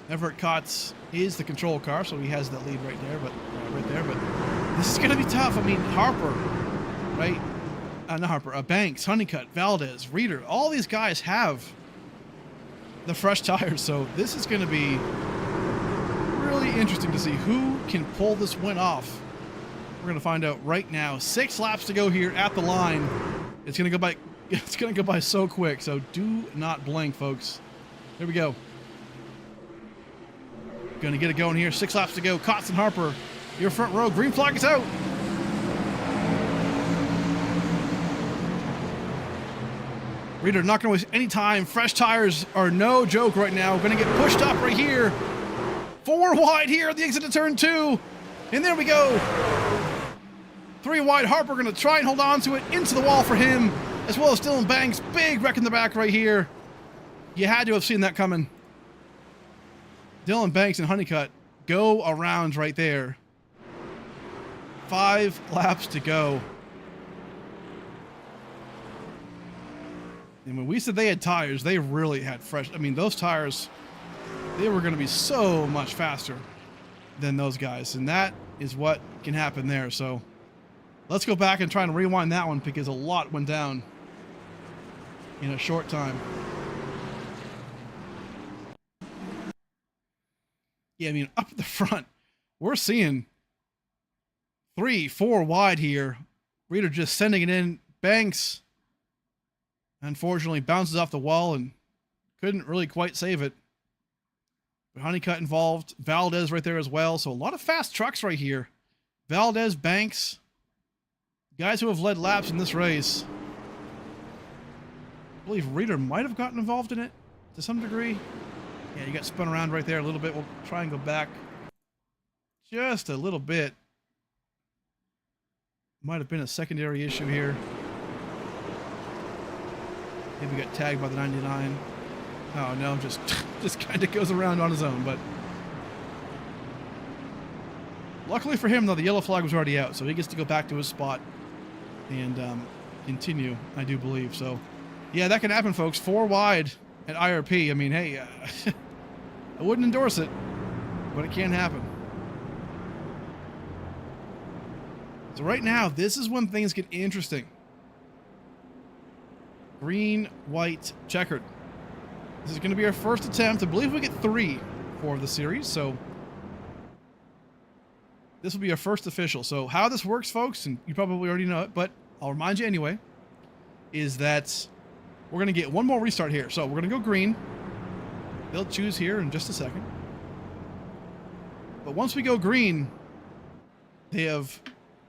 Everett Kotz is the control car, so he has that lead right there. But this is going to be tough. I mean, Harper, right? Not Harper. Banks, Honeycutt, Valdez, Reeder. All these guys have the fresh tires, so this is going to be really interesting to see who can pull this win off. We're going to find out right now. 6 laps to go here at the line. It's going to go by. It's going to go by so quick. So do not blink, folks. Here we go. Going to get it going here. 6 laps to go. Kotz and Harper, your front row. Green flag is out. Reeder not going to waste any time. Fresh tires are no joke right now. Going to get pushed up right here. 4 wide here at the exit to turn 2. And there we go. 3 wide. Harper going to try and hold on to it. Into the wall for him, as well as Dylan Banks. Big wreck in the back right here. You had to have seen that coming. Dylan Banks and Honeycutt go around right there. 5 laps to go. And when we said they had tires, they really had fresh. I mean, those tires, they were going to be so much faster than those guys. And that is what can happen there. So let's go back and try and rewind that one, because a lot went down in a short time. Yeah, I mean, up at the front, we're seeing 3, 4 wide here. Reader just sending it in. Banks, unfortunately, bounces off the wall and couldn't really quite save it. But Honeycutt involved. Valdez right there as well. So a lot of fast trucks right here. Valdez, Banks, guys who have led laps in this race. I believe Reader might have gotten involved in it to some degree. Yeah, you got spun around right there a little bit. We'll try and go back just a little bit. Might have been a secondary issue here. Maybe got tagged by the 99. Oh no, just kind of goes around on his own. But luckily for him, though, the yellow flag was already out, so he gets to go back to his spot and continue, I do believe. So yeah, that can happen, folks. 4 wide at IRP. I mean, hey, I wouldn't endorse it, but it can happen. So right now, this is when things get interesting. Green, white, checkered. This is going to be our first attempt. I believe we get 3 for the series, so this will be our first official. So how this works, folks, and you probably already know it, but I'll remind you anyway, is that we're going to get one more restart here. So we're going to go green. They'll choose here in just a second. But once we go green, they have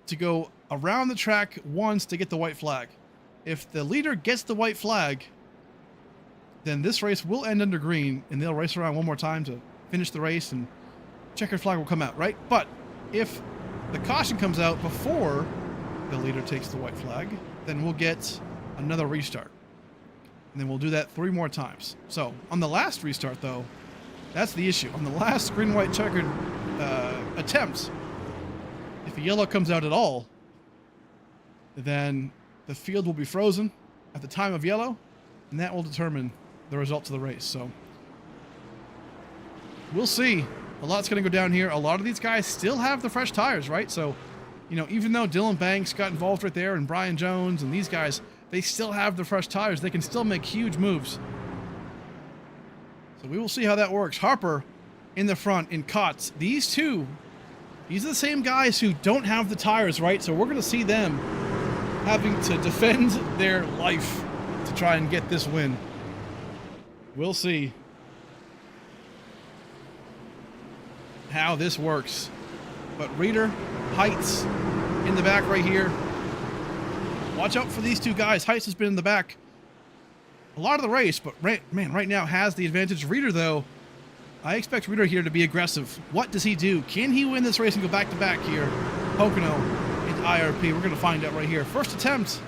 to go around the track once to get the white flag. If the leader gets the white flag, then this race will end under green, and they'll race around one more time to finish the race, and checkered flag will come out, right? But if the caution comes out before the leader takes the white flag, then we'll get another restart. And then we'll do that 3 more times. So on the last restart, though, that's the issue. On the last green, white, checkered attempts, if a yellow comes out at all, then the field will be frozen at the time of yellow, and that will determine the results of the race. So we'll see. A lot's going to go down here. A lot of these guys still have the fresh tires, right? So, you know, even though Dylan Banks got involved right there and Brian Jones and these guys, they still have the fresh tires. They can still make huge moves. So we will see how that works. Harper in the front in Kotz. These are the same guys who don't have the tires, right? So we're going to see them having to defend their life to try and get this win. We'll see how this works. But Reader, Heights in the back right here. Watch out for these 2 guys. Heights has been in the back a lot of the race, but right now has the advantage. Reader, though, I expect Reader here to be aggressive. What does he do? Can he win this race and go back-to-back here? Pocono into IRP. We're going to find out right here. First attempt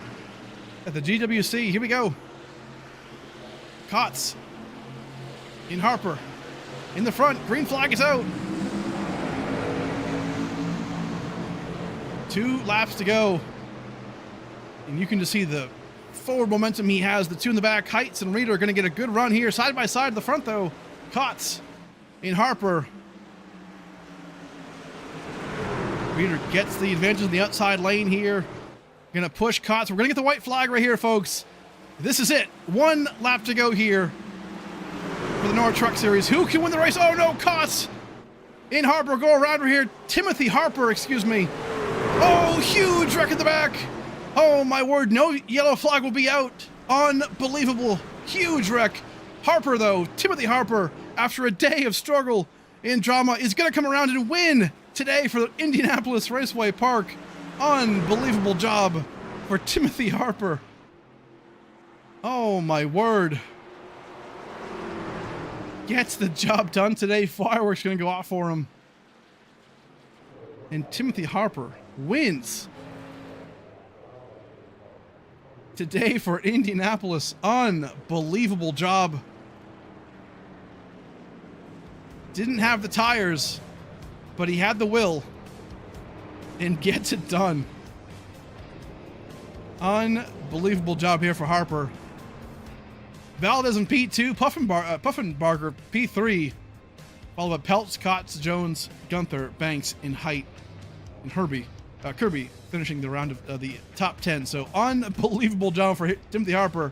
at the GWC. Here we go. Kotz in Harper in the front. Green flag is out. 2 laps to go. And you can just see the forward momentum he has. The 2 in the back. Heights and Reader are going to get a good run here. Side by side at the front, though. Kotz in Harper. Reader gets the advantage in the outside lane here. Going to push Kotz. We're going to get the white flag right here, folks. This is it. 1 lap to go here for the NORA Truck Series. Who can win the race? Oh, no, Kotz in Harper. Go around right here. Timothy Harper, excuse me. Oh, huge wreck in the back. Oh, my word. No yellow flag will be out. Unbelievable. Huge wreck. Harper, though, Timothy Harper, after a day of struggle and drama, is going to come around and win today for Indianapolis Raceway Park. Unbelievable job for Timothy Harper. Oh, my word. Gets the job done today. Fireworks going to go off for him. And Timothy Harper wins today for Indianapolis. Unbelievable job. Didn't have the tires, but he had the will and gets it done. Unbelievable job here for Harper. Valdez in P2, Puffenbarger P3, followed by Peltz, Kotz, Jones, Gunther, Banks, and Height, and Kirby finishing the round of the top 10. So unbelievable job for Timothy Harper.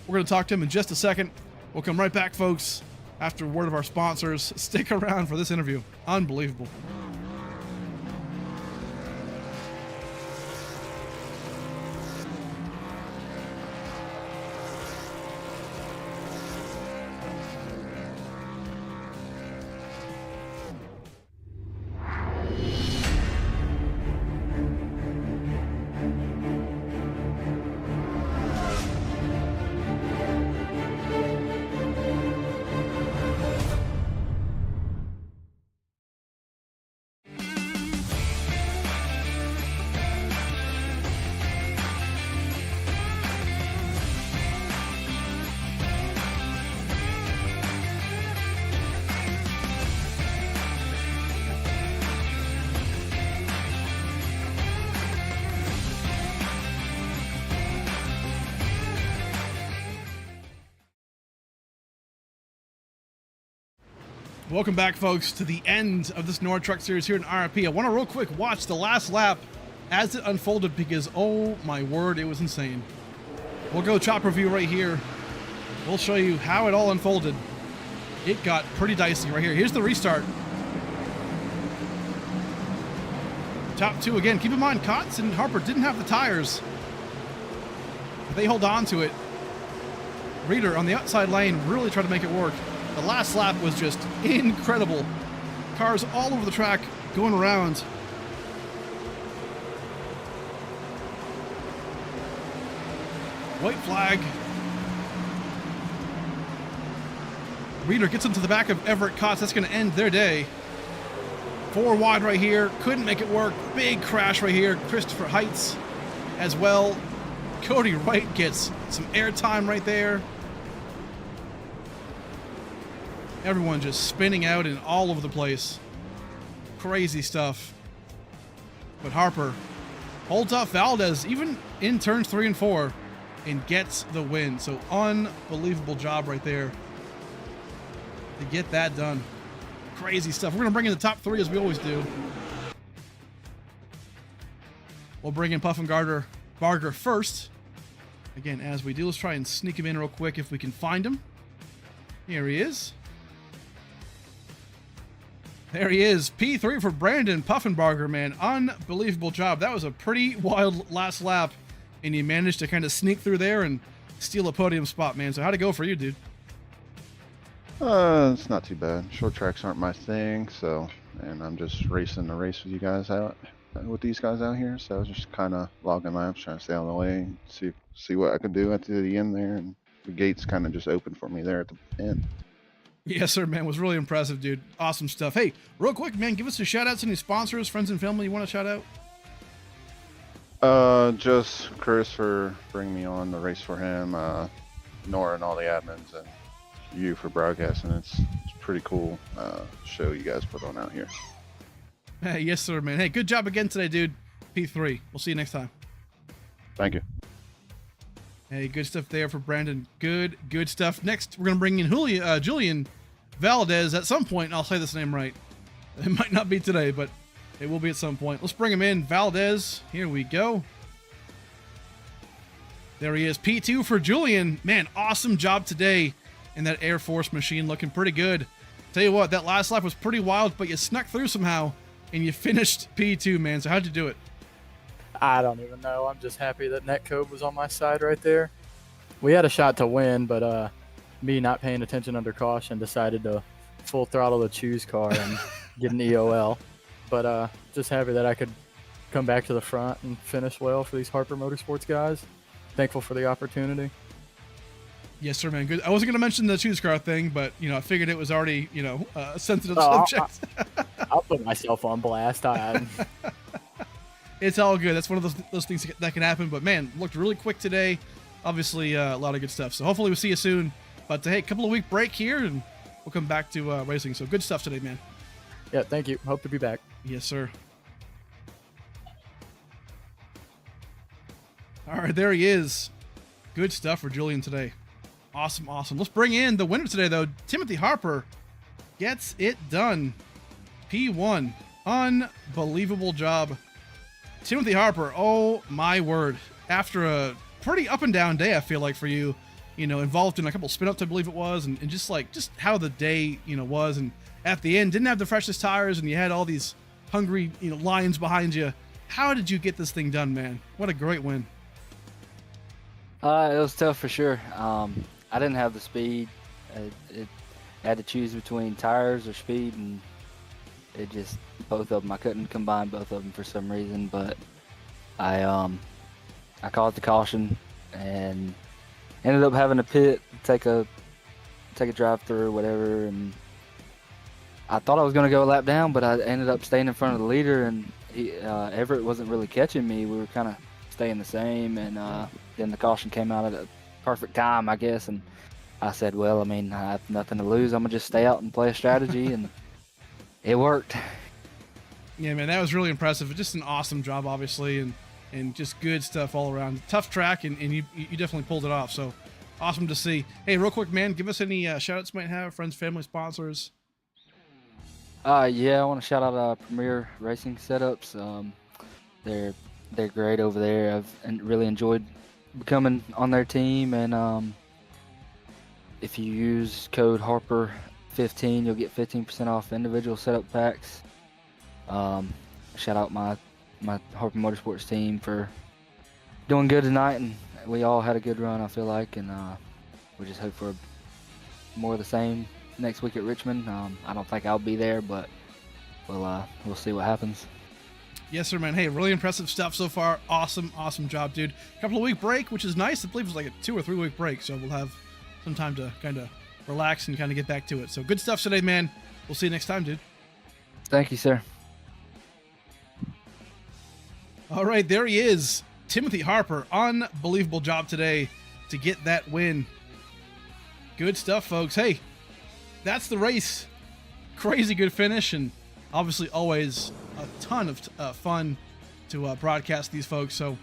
We're going to talk to him in just a second. We'll come right back, folks. after a word of our sponsors. Stick around for this interview. Unbelievable. Welcome back, folks, to the end of this NORA Truck Series here in IRP. I want to real quick watch the last lap as it unfolded because, oh my word, it was insane. We'll go chopper view right here. We'll show you how it all unfolded. It got pretty dicey right here. Here's the restart. Top two again. Keep in mind, Kotz and Harper didn't have the tires. But they hold on to it. Reader on the outside lane really tried to make it work. The last lap was just incredible. Cars all over the track going around. White flag. Reader gets into the back of Everett Kotz. That's going to end their day. 4 wide right here. Couldn't make it work. Big crash right here. Christopher Heights as well. Cody Wright gets some airtime right there. Everyone just spinning out and all over the place. Crazy stuff. But Harper holds off Valdez even in turns 3 and 4 and gets the win. So unbelievable job right there to get that done. Crazy stuff. We're going to bring in the top 3 as we always do. We'll bring in Puff and Barger first. Again, as we do, let's try and sneak him in real quick if we can find him. Here he is. There he is. P3 for Brandon Puffenbarger, man. Unbelievable job. That was a pretty wild last lap, and you managed to kind of sneak through there and steal a podium spot, man. So how'd it go for you, dude? It's not too bad. Short tracks aren't my thing, and I'm just racing the race with you guys with these guys out here. So I was just kind of logging laps, trying to stay out of the way, and see what I could do at the end there. And the gates kind of just opened for me there at the end. Yes, sir, man. It was really impressive, dude. Awesome stuff. Hey, real quick, man, give us a shout out to any sponsors, friends and family you want to shout out? Just Chris for bringing me on the race for him, Nora and all the admins, and you for broadcasting. It's pretty cool show you guys put on out here. Hey, yes, sir, man. Hey, good job again today, dude. P3. We'll see you next time. Thank you. Hey, good stuff there for Brandon. Good stuff. Next, we're going to bring in Julian Valdez at some point. I'll say this name right. It might not be today, but it will be at some point. Let's bring him in. Valdez. Here we go. There he is. P2 for Julian. Man, awesome job today in that Air Force machine. Looking pretty good. Tell you what, that last lap was pretty wild, but you snuck through somehow, and you finished P2, man. So how'd you do it? I don't even know. I'm just happy that Netcode was on my side right there. We had a shot to win, but me not paying attention under caution decided to full throttle the choose car and get an EOL. But just happy that I could come back to the front and finish well for these Harper Motorsports guys. Thankful for the opportunity. Yes, sir, man. Good. I wasn't going to mention the choose car thing, but, I figured it was already, a sensitive subject. I'll put myself on blast. It's all good. That's one of those things that can happen. But, man, looked really quick today. Obviously, a lot of good stuff. So, hopefully, we'll see you soon. But, hey, a couple of week break here, and we'll come back to racing. So, good stuff today, man. Yeah, thank you. Hope to be back. Yes, sir. All right, there he is. Good stuff for Julian today. Awesome. Let's bring in the winner today, though. Timothy Harper gets it done. P1. Unbelievable job. Timothy Harper, oh my word. After a pretty up and down day, I feel like, for you, involved in a couple spin ups, I believe it was, and just how the day, was. And at the end, didn't have the freshest tires, and you had all these hungry, lions behind you. How did you get this thing done, man? What a great win. It was tough for sure. I didn't have the speed. I had to choose between tires or speed, and it just, both of them, I couldn't combine both of them for some reason, but I caught the caution and ended up having to pit, take a drive through or whatever, and I thought I was going to go a lap down, but I ended up staying in front of the leader, and Everett wasn't really catching me. We were kind of staying the same, and then the caution came out at a perfect time, I guess, and I said, well, I mean, I have nothing to lose. I'm going to just stay out and play a strategy, and it worked. Yeah, man, that was really impressive. Just an awesome job, obviously, and just good stuff all around. Tough track, and you definitely pulled it off, so awesome to see. Hey, real quick, man, give us any shout-outs you might have, friends, family, sponsors. Yeah, I want to shout out Premier Racing Setups. They're great over there. I've really enjoyed becoming on their team, and if you use code Harper15, you'll get 15% off individual setup packs. Shout out my Harper Motorsports team for doing good tonight, and we all had a good run, I feel like, and we just hope for more of the same next week at Richmond. I don't think I'll be there, but we'll see what happens. Yes, sir, man. Hey, really impressive stuff so far. Awesome job, dude. Couple of week break, which is nice. I believe it was like a 2 or 3 week break, so we'll have some time to kind of relax and kind of get back to it. So good stuff today, man. We'll see you next time, dude. Thank you, sir. All right, there he is, Timothy Harper. Unbelievable job today to get that win. Good stuff, folks. Hey, that's the race. Crazy good finish, and obviously always a ton of fun to broadcast these folks. So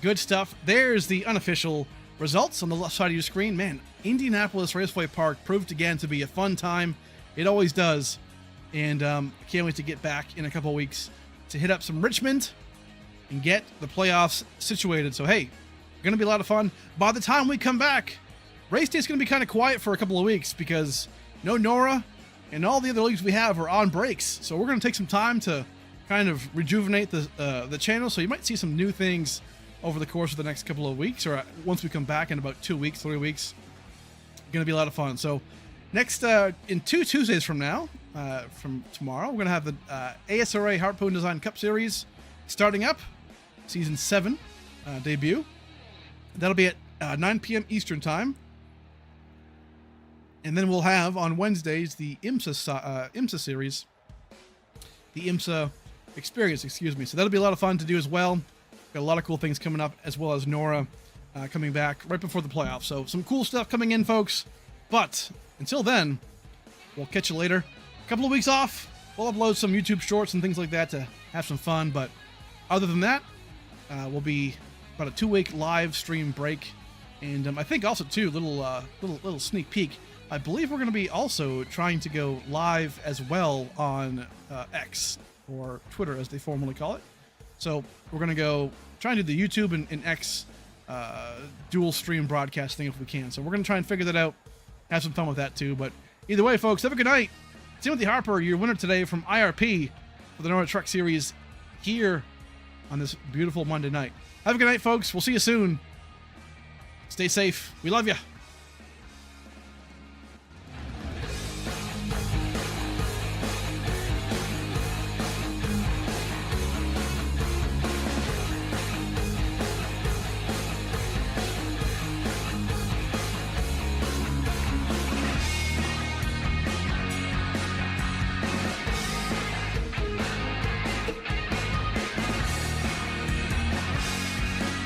good stuff. There's the unofficial results on the left side of your screen. Man, Indianapolis Raceway Park proved again to be a fun time. It always does. And can't wait to get back in a couple of weeks to hit up some Richmond and get the playoffs situated. So, hey, going to be a lot of fun. By the time we come back, race day is going to be kind of quiet for a couple of weeks because no NORA and all the other leagues we have are on breaks. So we're going to take some time to kind of rejuvenate the channel. So you might see some new things over the course of the next couple of weeks, or once we come back in about 2 weeks, 3 weeks. Going to be a lot of fun. So next, in 2 Tuesdays from now, from tomorrow, we're going to have the ASRA Harpoon Design Cup Series starting up, Season 7 debut. That'll be at 9 p.m. Eastern Time. And then we'll have on Wednesdays the IMSA series, the IMSA Experience, excuse me. So that'll be a lot of fun to do as well. Got a lot of cool things coming up, as well as NORA coming back right before the playoffs. So some cool stuff coming in, folks. But until then, we'll catch you later. A couple of weeks off. We'll upload some YouTube shorts and things like that to have some fun. But other than that, we'll be about a 2-week live stream break. And I think also too, little sneak peek. I believe we're going to be also trying to go live as well on X, or Twitter as they formally call it. So we're going to go try and do the YouTube and X dual stream broadcast thing if we can. So we're going to try and figure that out, have some fun with that too. But either way, folks, have a good night. Timothy Harper, your winner today from IRP for the NORA Truck Series here on this beautiful Monday night. Have a good night, folks. We'll see you soon. Stay safe. We love you.